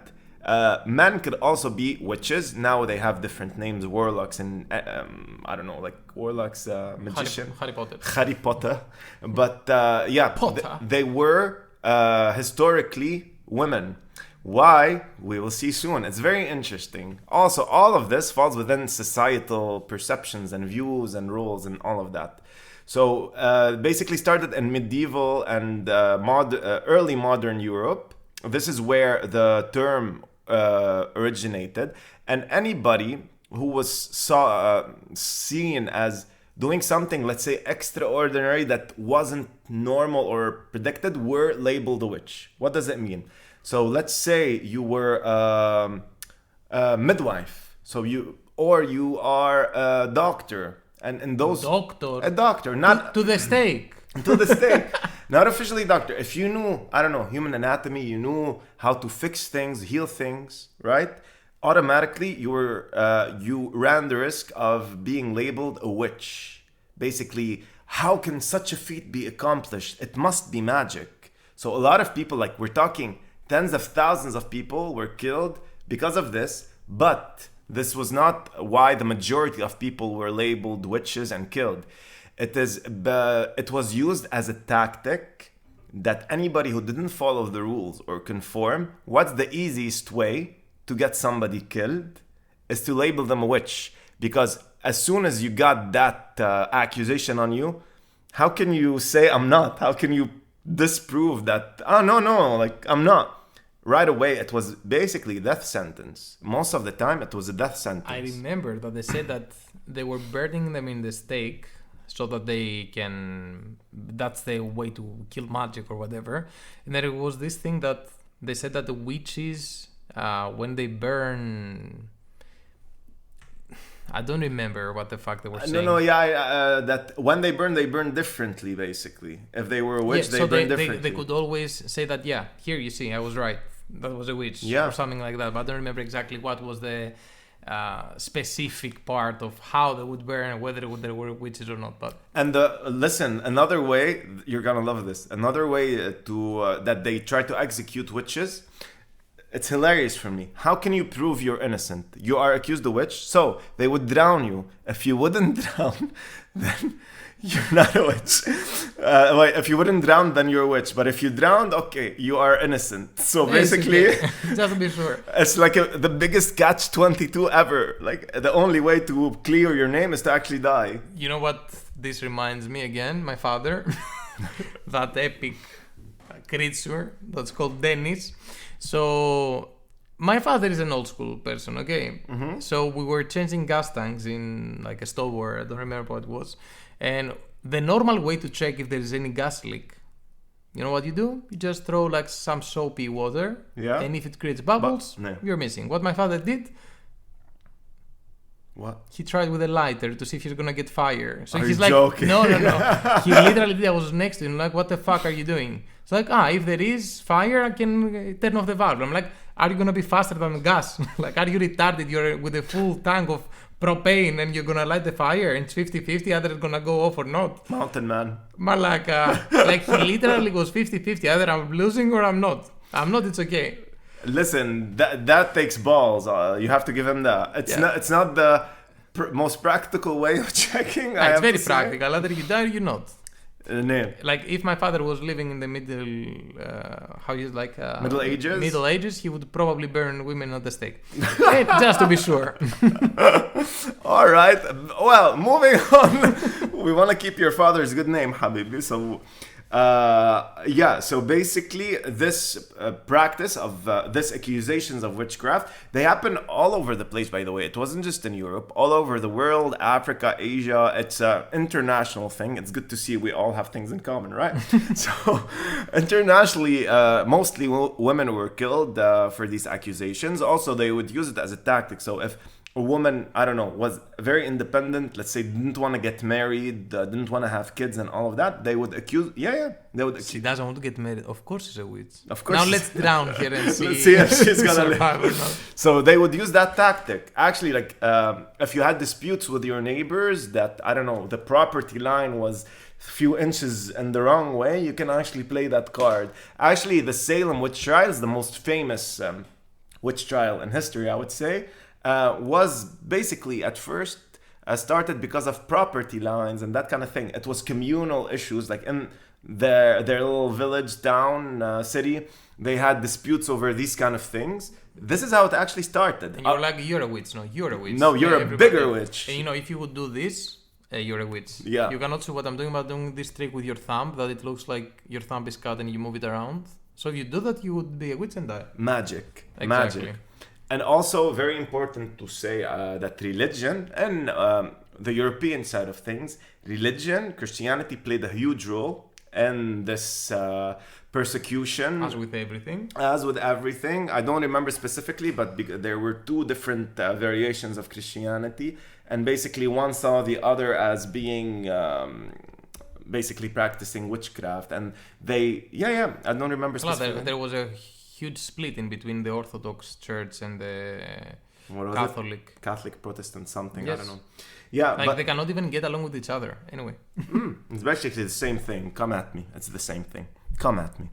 men could also be witches. Now they have different names, warlocks and, I don't know, like warlocks, magician. Harry Potter. But, they were historically women. Why? We will see soon. It's very interesting. Also, all of this falls within societal perceptions and views and rules and all of that. So basically started in medieval and early modern Europe. This is where the term originated. And anybody who was seen as doing something, let's say, extraordinary that wasn't normal or predicted were labeled a witch. What does it mean? So let's say you were a midwife. So you are a doctor. And those a doctor, not to the stake. To the stake. Not officially doctor. If you knew, I don't know, human anatomy, you knew how to fix things, heal things, right? Automatically, you ran the risk of being labeled a witch. Basically, how can such a feat be accomplished? It must be magic. So a lot of people, like we're talking, tens of thousands of people were killed because of this, but this was not why the majority of people were labeled witches and killed. It was used as a tactic that anybody who didn't follow the rules or conform, what's the easiest way to get somebody killed is to label them a witch. Because as soon as you got that accusation on you, how can you say I'm not? How can you disprove that? Oh, no, like I'm not. Right away, it was basically death sentence. Most of the time, it was a death sentence. I remember that they said that they were burning them in the stake so that they can... That's the way to kill magic or whatever. And then it was this thing that they said that the witches, when they burn, I don't remember what the fuck they were saying. That when they burn differently, basically. If they were a witch, they burn differently. They could always say that, here you see, I was right. That was a witch, or something like that. But I don't remember exactly what was the specific part of how they would burn and whether there were witches or not. But listen, another way, you're gonna love this. Another way to that they try to execute witches. It's hilarious for me. How can you prove you're innocent? You are accused of witch, so they would drown you. If you wouldn't drown, then you're not a witch. If you wouldn't drown, then you're a witch. But if you drowned, okay, you are innocent. So basically, just to be sure, it's like the biggest catch-22 ever. Like the only way to clear your name is to actually die. You know what this reminds me again? My father, that epic creature that's called Dennis. So my father is an old school person, okay? Mm-hmm. So we were changing gas tanks in like a stove where I don't remember what it was. And the normal way to check if there is any gas leak, you know what you do? You just throw like some soapy water. Yeah. And if it creates bubbles, you're missing. What my father did, what? He tried with a lighter to see if he's gonna get fire. So Are he's you like, joking? no. He literally did. I was next to him, like, what the fuck are you doing? It's like, if there is fire, I can turn off the valve. I'm like, are you gonna be faster than gas? Like, are you retarded? You're with a full tank of propane and you're gonna light the fire and it's 50-50, either it's gonna go off or not. Mountain man. But like he literally was 50-50, either I'm losing or I'm not. I'm not, it's okay. Listen, that takes balls. You have to give him that. It's not the most practical way of checking. It's very practical. Either you die or you're not. No. Like if my father was living in the middle, Middle Ages. Middle Ages, he would probably burn women at the stake, just to be sure. All right. Well, moving on. We want to keep your father's good name, Habibi. So. So basically this practice of this accusations of witchcraft, they happen all over the place, by the way. It wasn't just in Europe, all over the world, Africa, Asia. It's an international thing. It's good to see we all have things in common, right? So internationally, mostly women were killed for these accusations. Also, they would use it as a tactic. So if a woman, I don't know, was very independent, let's say didn't want to get married, didn't want to have kids and all of that, they would accuse, She doesn't want to get married. Of course she's a witch. Of course. Now let's drown here and see, let's see if she's gonna survive or not. So they would use that tactic. Actually, like, if you had disputes with your neighbors that, I don't know, the property line was a few inches in the wrong way, you can actually play that card. Actually, the Salem witch trial is the most famous witch trial in history, I would say. Was basically at first started because of property lines and that kind of thing. It was communal issues, like in their little village, town, city. They had disputes over these kind of things. This is how it actually started. And you're like, you're a witch. No, you're a witch. No, you're a bigger witch. And if you would do this, you're a witch. Yeah. You cannot see what I'm doing about doing this trick with your thumb, that it looks like your thumb is cut and you move it around. So if you do that, you would be a witch and die. Magic. Exactly. Magic. And also very important to say that religion and the European side of things, Christianity played a huge role in this persecution. As with everything. I don't remember specifically, but there were two different variations of Christianity. And basically one saw the other as being basically practicing witchcraft. And they, I don't remember specifically. There was a huge split in between the Orthodox Church and the Catholic Protestant something. Yes. I don't know. Yeah, but they cannot even get along with each other anyway. It's basically the same thing. Come at me. It's the same thing. Come at me.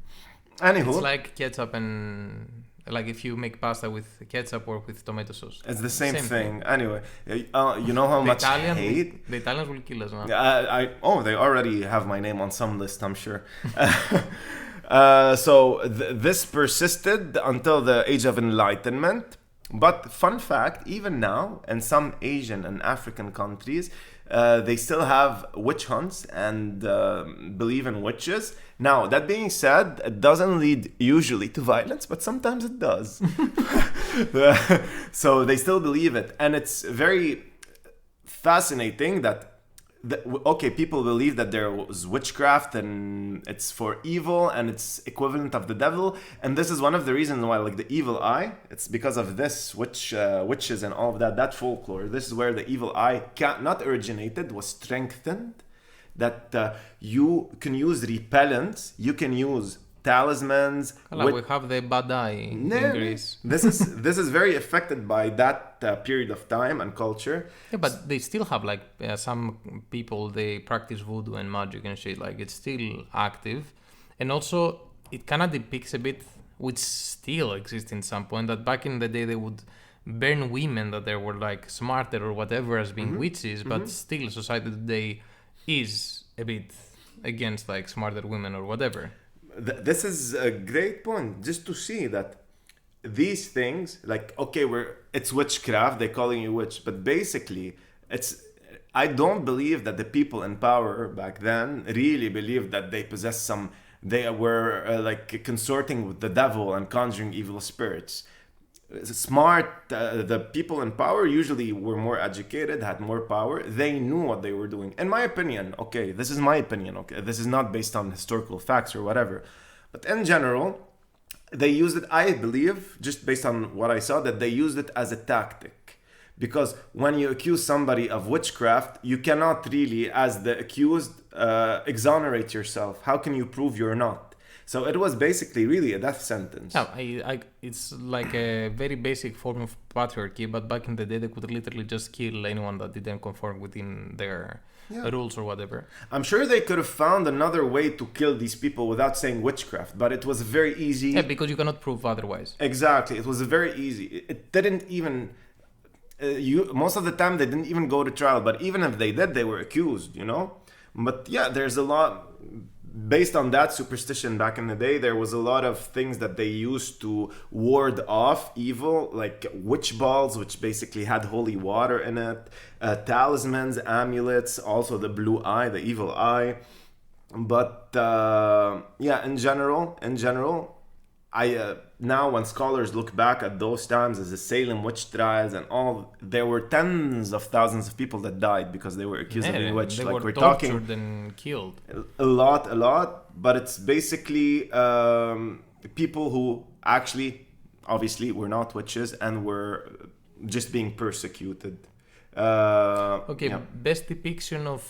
Anywho, it's like ketchup and like if you make pasta with ketchup or with tomato sauce. It's the same thing. Anyway, you know how much hate the Italians will kill us now. They already have my name on some list, I'm sure. So this persisted until the Age of Enlightenment. But fun fact, even now in some Asian and African countries, they still have witch hunts and believe in witches. Now, that being said, it doesn't lead usually to violence, but sometimes it does. So they still believe it. And it's very fascinating that okay, people believe that there was witchcraft and it's for evil and it's equivalent of the devil, and this is one of the reasons why, like the evil eye, it's because of this witches and all of that folklore. This is where the evil eye not originated, was strengthened. That you can use repellents, you can use talismans. We have the bad eye in Greece. This is very affected by that period of time and culture. Yeah, but they still have like some people, they practice voodoo and magic and shit. Like it's still active, and also it kind of depicts a bit, which still exists in some point, that back in the day they would burn women that they were like smarter or whatever as being witches, but still society today is a bit against like smarter women or whatever. This is a great point, just to see that these things, like, okay, it's witchcraft, they're calling you witch, but basically I don't believe that the people in power back then really believed that they were like consorting with the devil and conjuring evil spirits. Smart, the people in power usually were more educated, had more power. They knew what they were doing. In my opinion, okay, this is my opinion, okay, this is not based on historical facts or whatever, but in general, they used it, I believe, just based on what I saw, that they used it as a tactic. Because when you accuse somebody of witchcraft, you cannot really, as the accused, exonerate yourself. How can you prove you're not? So it was basically really a death sentence. Yeah, it's like a very basic form of patriarchy, but back in the day they could literally just kill anyone that didn't conform within their rules or whatever. I'm sure they could have found another way to kill these people without saying witchcraft, but it was very easy. Yeah, because you cannot prove otherwise. Exactly, it was very easy. It didn't even... most of the time they didn't even go to trial, but even if they did, they were accused, you know? But yeah, there's a lot... Based on that superstition back in the day, there was a lot of things that they used to ward off evil, like witch balls, which basically had holy water in it, talismans, amulets, also the blue eye, the evil eye. But yeah, in general, I now when scholars look back at those times as the Salem witch trials and all, there were tens of thousands of people that died because they were accused of being witch. They like were we're tortured talking and killed. a lot, but it's basically people who actually, obviously, were not witches and were just being persecuted. Best depiction of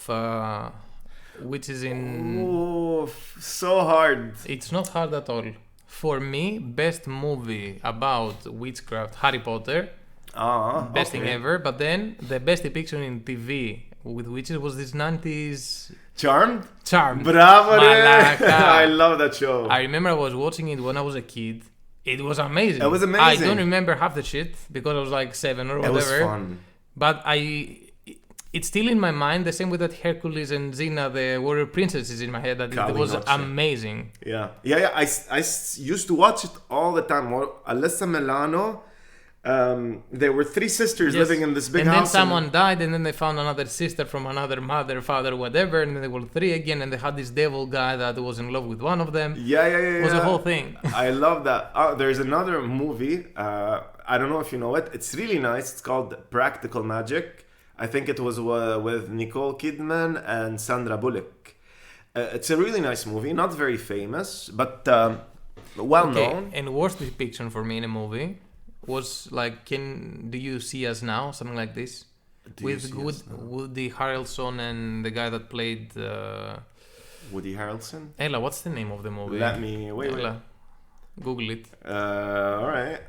witches in... Oh, so hard. It's not hard at all. For me, best movie about witchcraft, Harry Potter. Best thing ever. But then the best depiction in TV with witches was this 90s... Charmed? Bravo! I love that show. I remember I was watching it when I was a kid. It was amazing. It was amazing. I don't remember half the shit because I was like 7 or whatever. It was fun. But it's still in my mind, the same with that Hercules and Xena, the warrior princesses in my head, that it was amazing. Yeah. I used to watch it all the time. Alyssa Milano, there were 3 sisters living in this big house. And then someone died, and then they found another sister from another mother, father, whatever, and then they were 3 again, and they had this devil guy that was in love with one of them. It was a whole thing. I love that. There's another movie, I don't know if you know it. It's really nice. It's called Practical Magic. I think it was with Nicole Kidman and Sandra Bullock. It's a really nice movie, not very famous, but well known. And worst depiction for me in a movie was like, do you see us now? Something like this. With Woody Harrelson and the guy that played... Woody Harrelson? Ella, what's the name of the movie? Let me... Wait. Google it. Alright.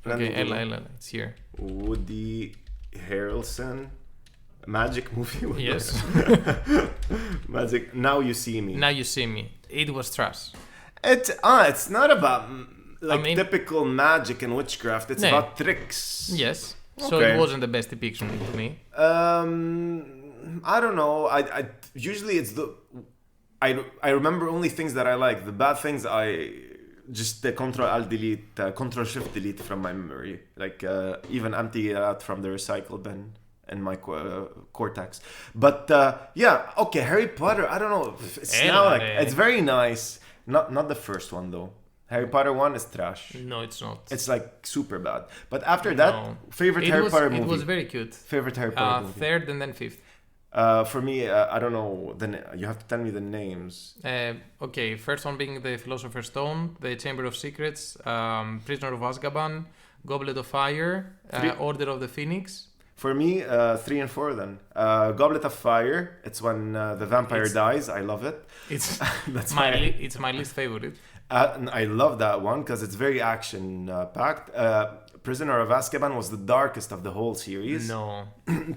Ella, it's here. Woody Harrelson... Magic movie? Yes. Magic. Now You See Me. Now You See Me. It was trash. It's not about typical magic and witchcraft. It's about tricks. Yes. So it wasn't the best depiction to me. I don't know. I usually it's I remember only things that I like. The bad things I just Control Shift delete from my memory. Like even empty it out from the recycle bin in my cortex. But Harry Potter, I don't know, it's very nice. Not the first one though. Harry Potter 1 is trash. No, it's not. It's like super bad. But after that, favorite Harry Potter movie. It was very cute. Favorite Harry Potter movie. Third and then fifth. For me, I don't know. You have to tell me the names. Okay, first one being the Philosopher's Stone, the Chamber of Secrets, Prisoner of Azkaban, Goblet of Fire, Order of the Phoenix. For me, 3 and 4 then. Goblet of Fire. It's when the vampire dies. I love it. It's That's it's my least favorite. And I love that one because it's very action packed. Prisoner of Azkaban was the darkest of the whole series. No,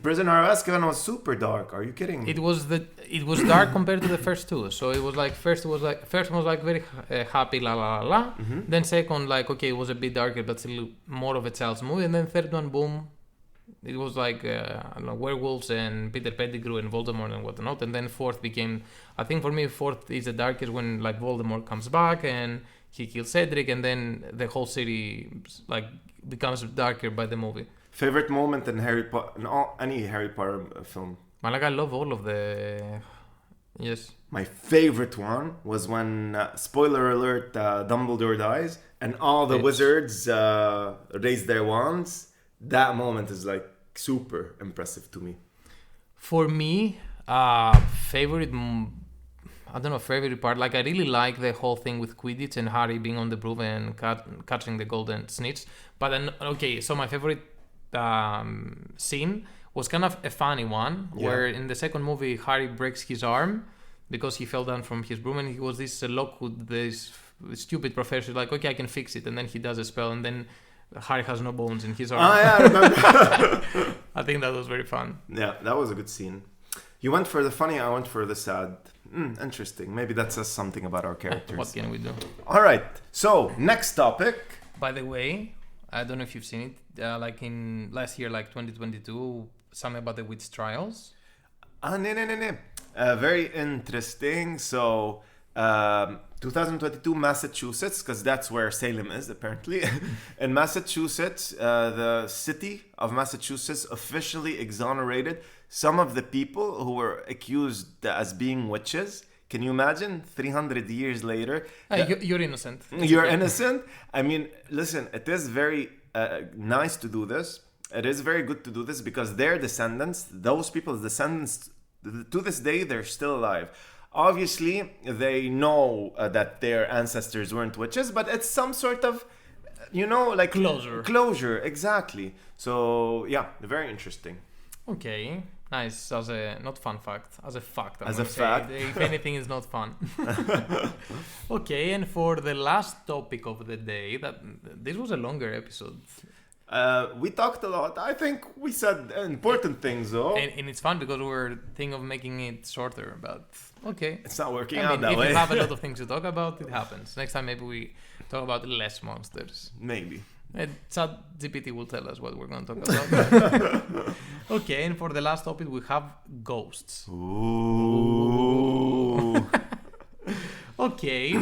Prisoner of Azkaban was super dark. Are you kidding? it was dark compared to the first two. So it was like first one was like very happy la la la la. Mm-hmm. Then second like okay it was a bit darker but still more of a child's movie. And then third one boom, it was like I don't know, werewolves and Peter Pettigrew and Voldemort and whatnot. And then fourth became, I think for me fourth is the darkest when like Voldemort comes back and he kills Cedric, and then the whole city like becomes darker by the movie. Favorite moment in any Harry Potter film? Man, like I love all of the yes. My favorite one was when, spoiler alert, Dumbledore dies and all the wizards raise their wands. That moment is like super impressive to me. For me, favorite part, like I really like the whole thing with Quidditch and Harry being on the broom and catching the golden snitch. But then, okay, so my favorite scene was kind of a funny one, where in the second movie Harry breaks his arm because he fell down from his broom, and he was this Lockwood, this stupid professor, like, okay, I can fix it, and then he does a spell, and then Harry has no bones in his arm. Oh yeah, I remember. I think that was very fun. Yeah, that was a good scene. You went for the funny, I went for the sad. Interesting. Maybe that says something about our characters. What can we do? All right. So, next topic. By the way, I don't know if you've seen it. Like in last year, like 2022, something about the witch trials. No. Very interesting. So, 2022 Massachusetts, because that's where Salem is apparently. In Massachusetts, the city of Massachusetts officially exonerated some of the people who were accused as being witches. Can you imagine? 300 years later. You're innocent. You're innocent. I mean, listen, it is very nice to do this. It is very good to do this because their descendants, those people's descendants, to this day, they're still alive. Obviously, they know that their ancestors weren't witches, but it's some sort of, like... Closure, exactly. So, yeah, very interesting. Okay, nice. As a, not fun fact, as a fact. As a fact. If anything is not fun. Okay, and for the last topic of the day, this was a longer episode. We talked a lot. I think we said important things, though. And it's fun because we're thinking of making it shorter, but okay. It's not working out that way. If you have a lot of things to talk about, it happens. Next time, maybe we talk about less monsters. Maybe. ChatGPT will tell us what we're going to talk about. Okay, and for the last topic, we have ghosts. Ooh. Okay,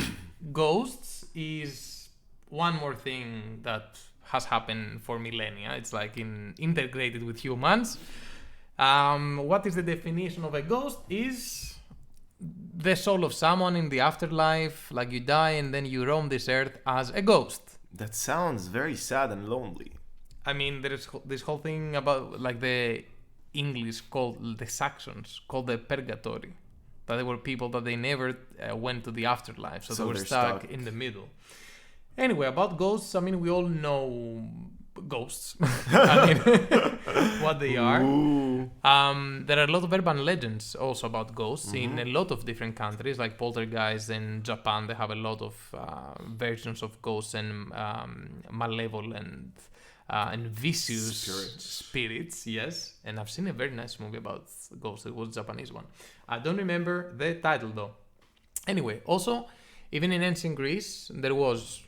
ghosts is one more thing that has happened for millennia. It's like integrated with humans. What is the definition of a ghost? Is the soul of someone in the afterlife, like you die and then you roam this earth as a ghost. That sounds very sad and lonely. I mean, there is this whole thing about like the English called the Saxons called the purgatory, that there were people that they never went to the afterlife, so they were stuck in the middle. Anyway, about ghosts, I mean, we all know ghosts. I mean, what they are. There are a lot of urban legends also about ghosts in a lot of different countries, like poltergeist in Japan. They have a lot of versions of ghosts and malevolent and vicious spirits. Yes, and I've seen a very nice movie about ghosts. It was a Japanese one. I don't remember the title though. Anyway, also, even in ancient Greece, there was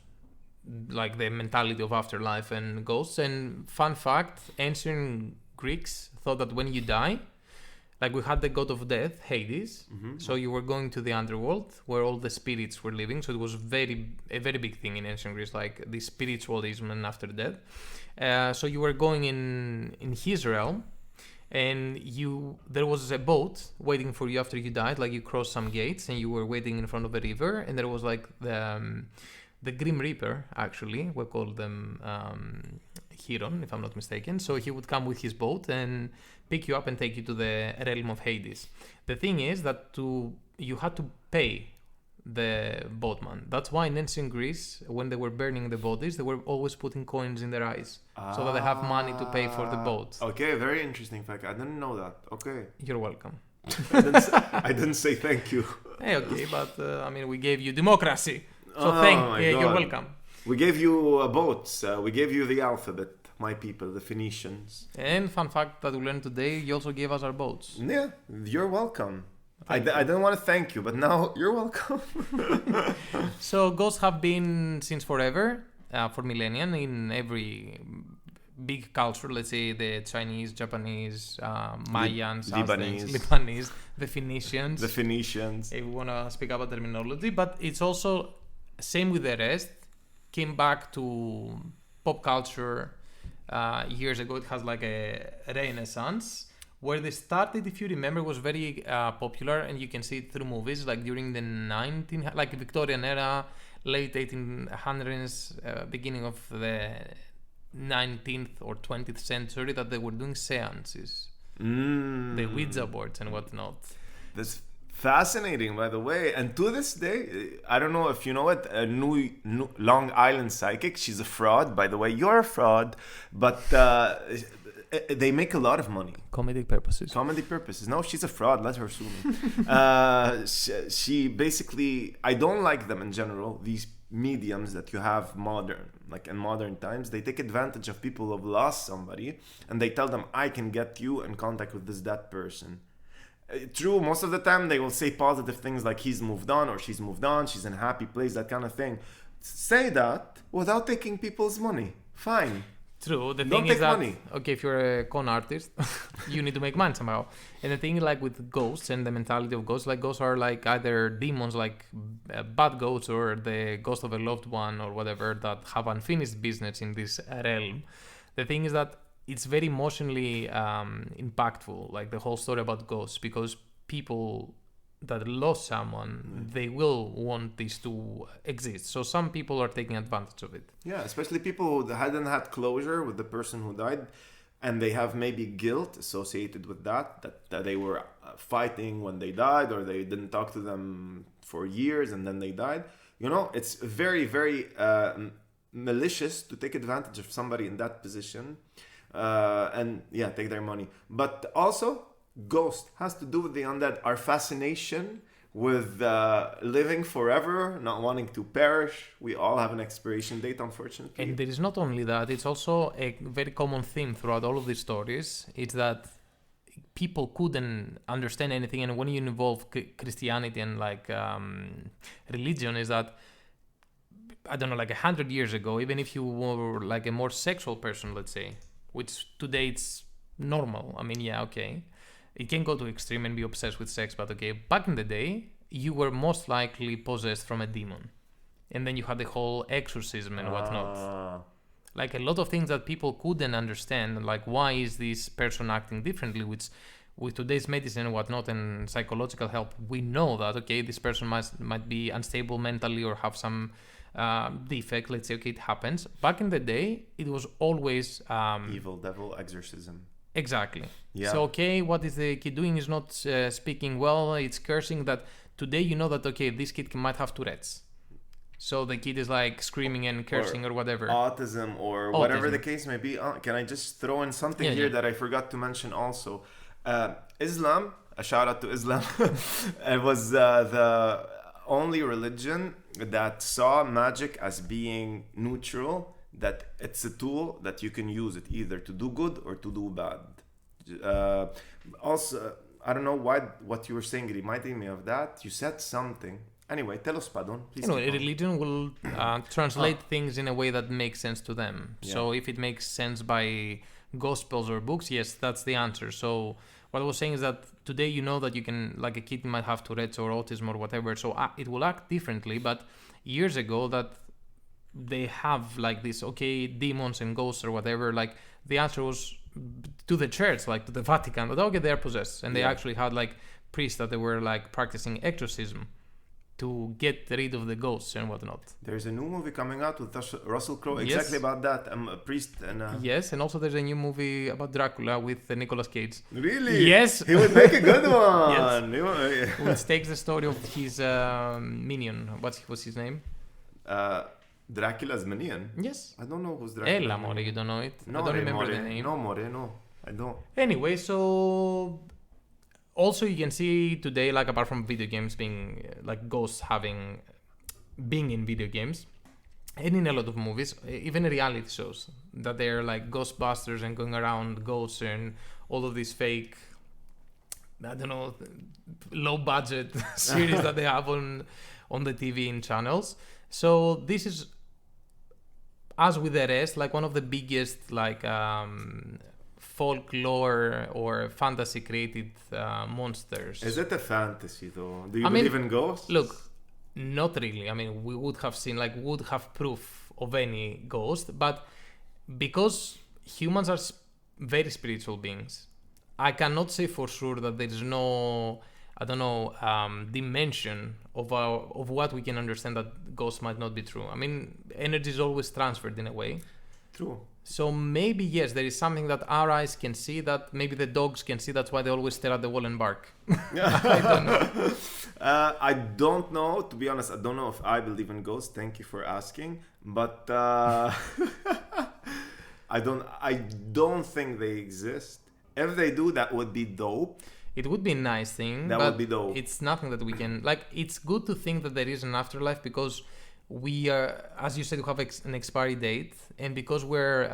like the mentality of afterlife and ghosts. And fun fact, ancient Greeks thought that when you die, like we had the god of death, Hades, so you were going to the underworld where all the spirits were living. So it was a very big thing in ancient Greece, like the spiritualism and after death. So you were going in his realm, and there was a boat waiting for you after you died. Like you crossed some gates and you were waiting in front of a river, and there was like the Grim Reaper, actually, we call them Chiron, if I'm not mistaken. So he would come with his boat and pick you up and take you to the realm of Hades. The thing is that you had to pay the boatman. That's why in ancient Greece, when they were burning the bodies, they were always putting coins in their eyes so that they have money to pay for the boat. Okay, very interesting fact. I didn't know that. Okay. You're welcome. I didn't say thank you. Hey, okay, but I mean, we gave you democracy. So you're welcome. We gave you boats. We gave you the alphabet, my people, the Phoenicians. And fun fact that we learned today, you also gave us our boats. Yeah, you're welcome. I didn't want to thank you, but now you're welcome. So ghosts have been since forever, for millennia, in every big culture. Let's say the Chinese, Japanese, Mayans, Lebanese, the Phoenicians. The Phoenicians. If we want to speak about terminology, but it's also same with the rest. Came back to pop culture years ago. It has like a renaissance. Where they started, if you remember, was very popular, and you can see it through movies, like during the like Victorian era, late 1800s, beginning of the 19th or 20th century, that they were doing seances, the Ouija boards and whatnot. That's fascinating, by the way. And to this day, I don't know if you know it, a new Long Island psychic. She's a fraud, by the way. You're a fraud, but they make a lot of money. Comedic purposes. No, she's a fraud. Let her sue me. She basically, I don't like them in general. These mediums that you have in modern times, they take advantage of people who have lost somebody, and they tell them, I can get you in contact with this dead person. True, most of the time they will say positive things like he's moved on or she's moved on, she's in a happy place, that kind of thing. Say that without taking people's money. Fine. True. The Don't thing is that, money. okay, if you're a con artist, you need to make money somehow. And the thing, like with ghosts and the mentality of ghosts, like ghosts are like either demons, like bad ghosts, or the ghost of a loved one or whatever, that have unfinished business in this realm. The thing is that it's very emotionally impactful, like the whole story about ghosts, because people that lost someone, they will want this to exist. So some people are taking advantage of it. Yeah, especially people who hadn't had closure with the person who died, and they have maybe guilt associated with that they were fighting when they died, or they didn't talk to them for years and then they died. You know, it's very, very malicious to take advantage of somebody in that position and take their money. But also, ghost has to do with the undead. Our fascination with living forever, not wanting to perish. We all have an expiration date, unfortunately. And there is not only that, it's also a very common theme throughout all of these stories. It's that people couldn't understand anything, and when you involve Christianity and like religion, is that, I don't know, like 100 years ago, even if you were like a more sexual person, let's say, which today it's normal. I mean, yeah, okay. It can go to extreme and be obsessed with sex, but okay, back in the day, you were most likely possessed from a demon. And then you had the whole exorcism and whatnot. Like a lot of things that people couldn't understand, like why is this person acting differently, which with today's medicine and whatnot and psychological help, we know that, okay, this person might be unstable mentally or have some defect. Let's say, okay, it happens. Back in the day, it was always... evil, devil, exorcism. Exactly. Yeah. So, okay, what is the kid doing? Is not speaking well, it's cursing. That today you know that, okay, this kid might have Tourette's. So the kid is like screaming and cursing or whatever. Autism or whatever the case may be. Can I just throw in something here that I forgot to mention also? Islam, a shout out to Islam. It was the only religion that saw magic as being neutral, that it's a tool that you can use it either to do good or to do bad. Also, I don't know what you were saying reminded me of that. You said something. Anyway, tell us, Padon. Please. Religion will translate things in a way that makes sense to them. Yeah. So if it makes sense by gospels or books, yes, that's the answer. So what I was saying is that today you know that you can, like a kid might have Tourette's or autism or whatever, so it will act differently. But years ago that they have like this, okay, demons and ghosts or whatever, like the answer was to the church, like to the Vatican, that okay, they're possessed. And they actually had like priests that they were like practicing exorcism. to get rid of the ghosts and whatnot. There's a new movie coming out with Russell Crowe Yes. exactly about that. I'm a priest and... Yes, and also there's a new movie about Dracula with Nicolas Cage. Really? Yes. He would make a good one. Yes. He would- Which takes the story of his minion. What's his name? Dracula's minion. Yes. I don't know who's Dracula. Ella More, you don't know it? No, I don't remember More. the name. No, More, no. I don't. Anyway, so also you can see today, like apart from video games being like ghosts being in video games and in a lot of movies, even reality shows, that they're like Ghostbusters and going around ghosts and all of these fake, I don't know, low budget series that they have on the TV in channels. So this is, as with the rest, like one of the biggest like folklore or fantasy created monsters. Is it a fantasy though? Do you I mean, believe in ghosts? Look, not really. I mean, we would have proof of any ghost, but because humans are very spiritual beings, I cannot say for sure that there is no, I don't know, dimension of what we can understand that ghosts might not be true. I mean, energy is always transferred in a way. True. So maybe, yes, there is something that our eyes can see that maybe the dogs can see. That's why they always stare at the wall and bark. I don't know. I don't know. To be honest, I don't know if I believe in ghosts. Thank you for asking. But I don't think they exist. If they do, that would be dope. It would be a nice thing. That but would be dope. It's nothing that we can... Like, it's good to think that there is an afterlife because we are, as you said, we have an expiry date. And because we're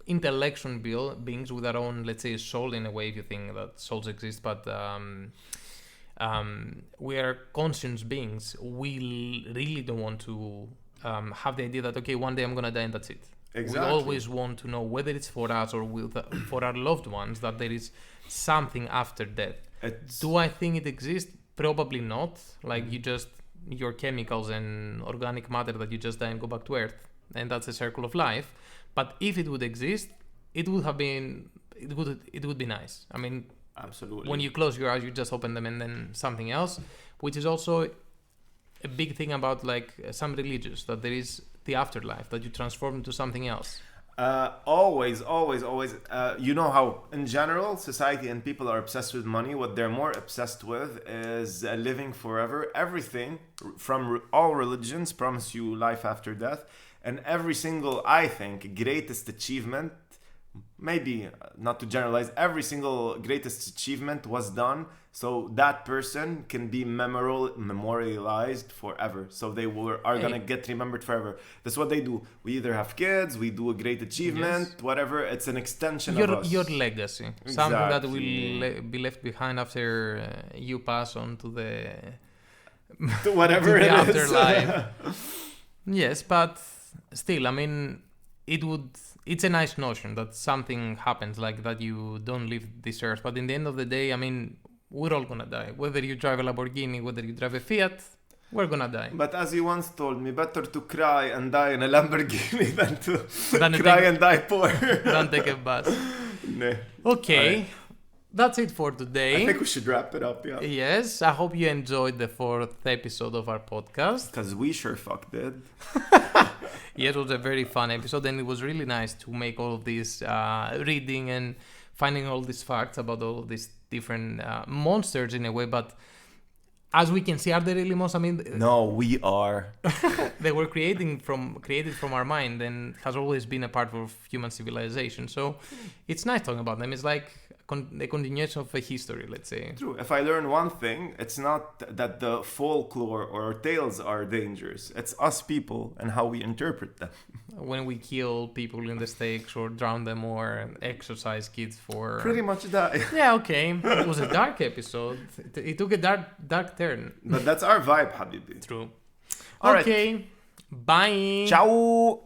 intellectual beings with our own, let's say, soul in a way, if you think that souls exist, but we are conscious beings. We really don't want to have the idea that, okay, one day I'm going to die and that's it. Exactly. We always want to know whether it's for us or for our loved ones that there is something after death. Do I think it exists? Probably not. Like your chemicals and organic matter that you just die and go back to Earth, and that's a circle of life. But if it would exist, it would be nice. I mean, absolutely. When you close your eyes, you just open them and then something else, which is also a big thing about like some religions, that there is the afterlife, that you transform into something else. Always. You know how, in general, society and people are obsessed with money. What they're more obsessed with is living forever. Everything from all religions promise you life after death. And every single, I think, greatest achievement, maybe not to generalize, every single greatest achievement was done so that person can be memorialized forever. So they are going to get remembered forever. That's what they do. We either have kids, we do a great achievement, whatever. It's an extension of us. Your legacy. Exactly. Something that will be left behind after you pass on to the... to whatever to the it afterlife. Yes, but still, I mean, it's a nice notion that something happens like that, you don't leave this earth. But in the end of the day, I mean, we're all gonna die. Whether you drive a Lamborghini, whether you drive a Fiat, we're gonna die. But as you once told me, better to cry and die in a Lamborghini than to cry and die poor. Don't take a bus. Nah. Okay, right. That's it for today. I think we should wrap it up, yeah. Yes, I hope you enjoyed the 4th episode of our podcast. Because we sure fuck did. Yes, it was a very fun episode, and it was really nice to make all of this reading and finding all these facts about all of these different monsters in a way. But as we can see, are they really monsters? I mean, no, we are. They were created from our mind and has always been a part of human civilization. So it's nice talking about them. It's like a continuation of a history, let's say. True. If I learn one thing, it's not that the folklore or tales are dangerous. It's us people and how we interpret them. When we kill people in the stakes or drown them or exercise kids for... Pretty much that. Yeah, okay. It was a dark episode. It took a dark turn. But that's our vibe, Habibi. True. All okay. Right. Bye. Ciao.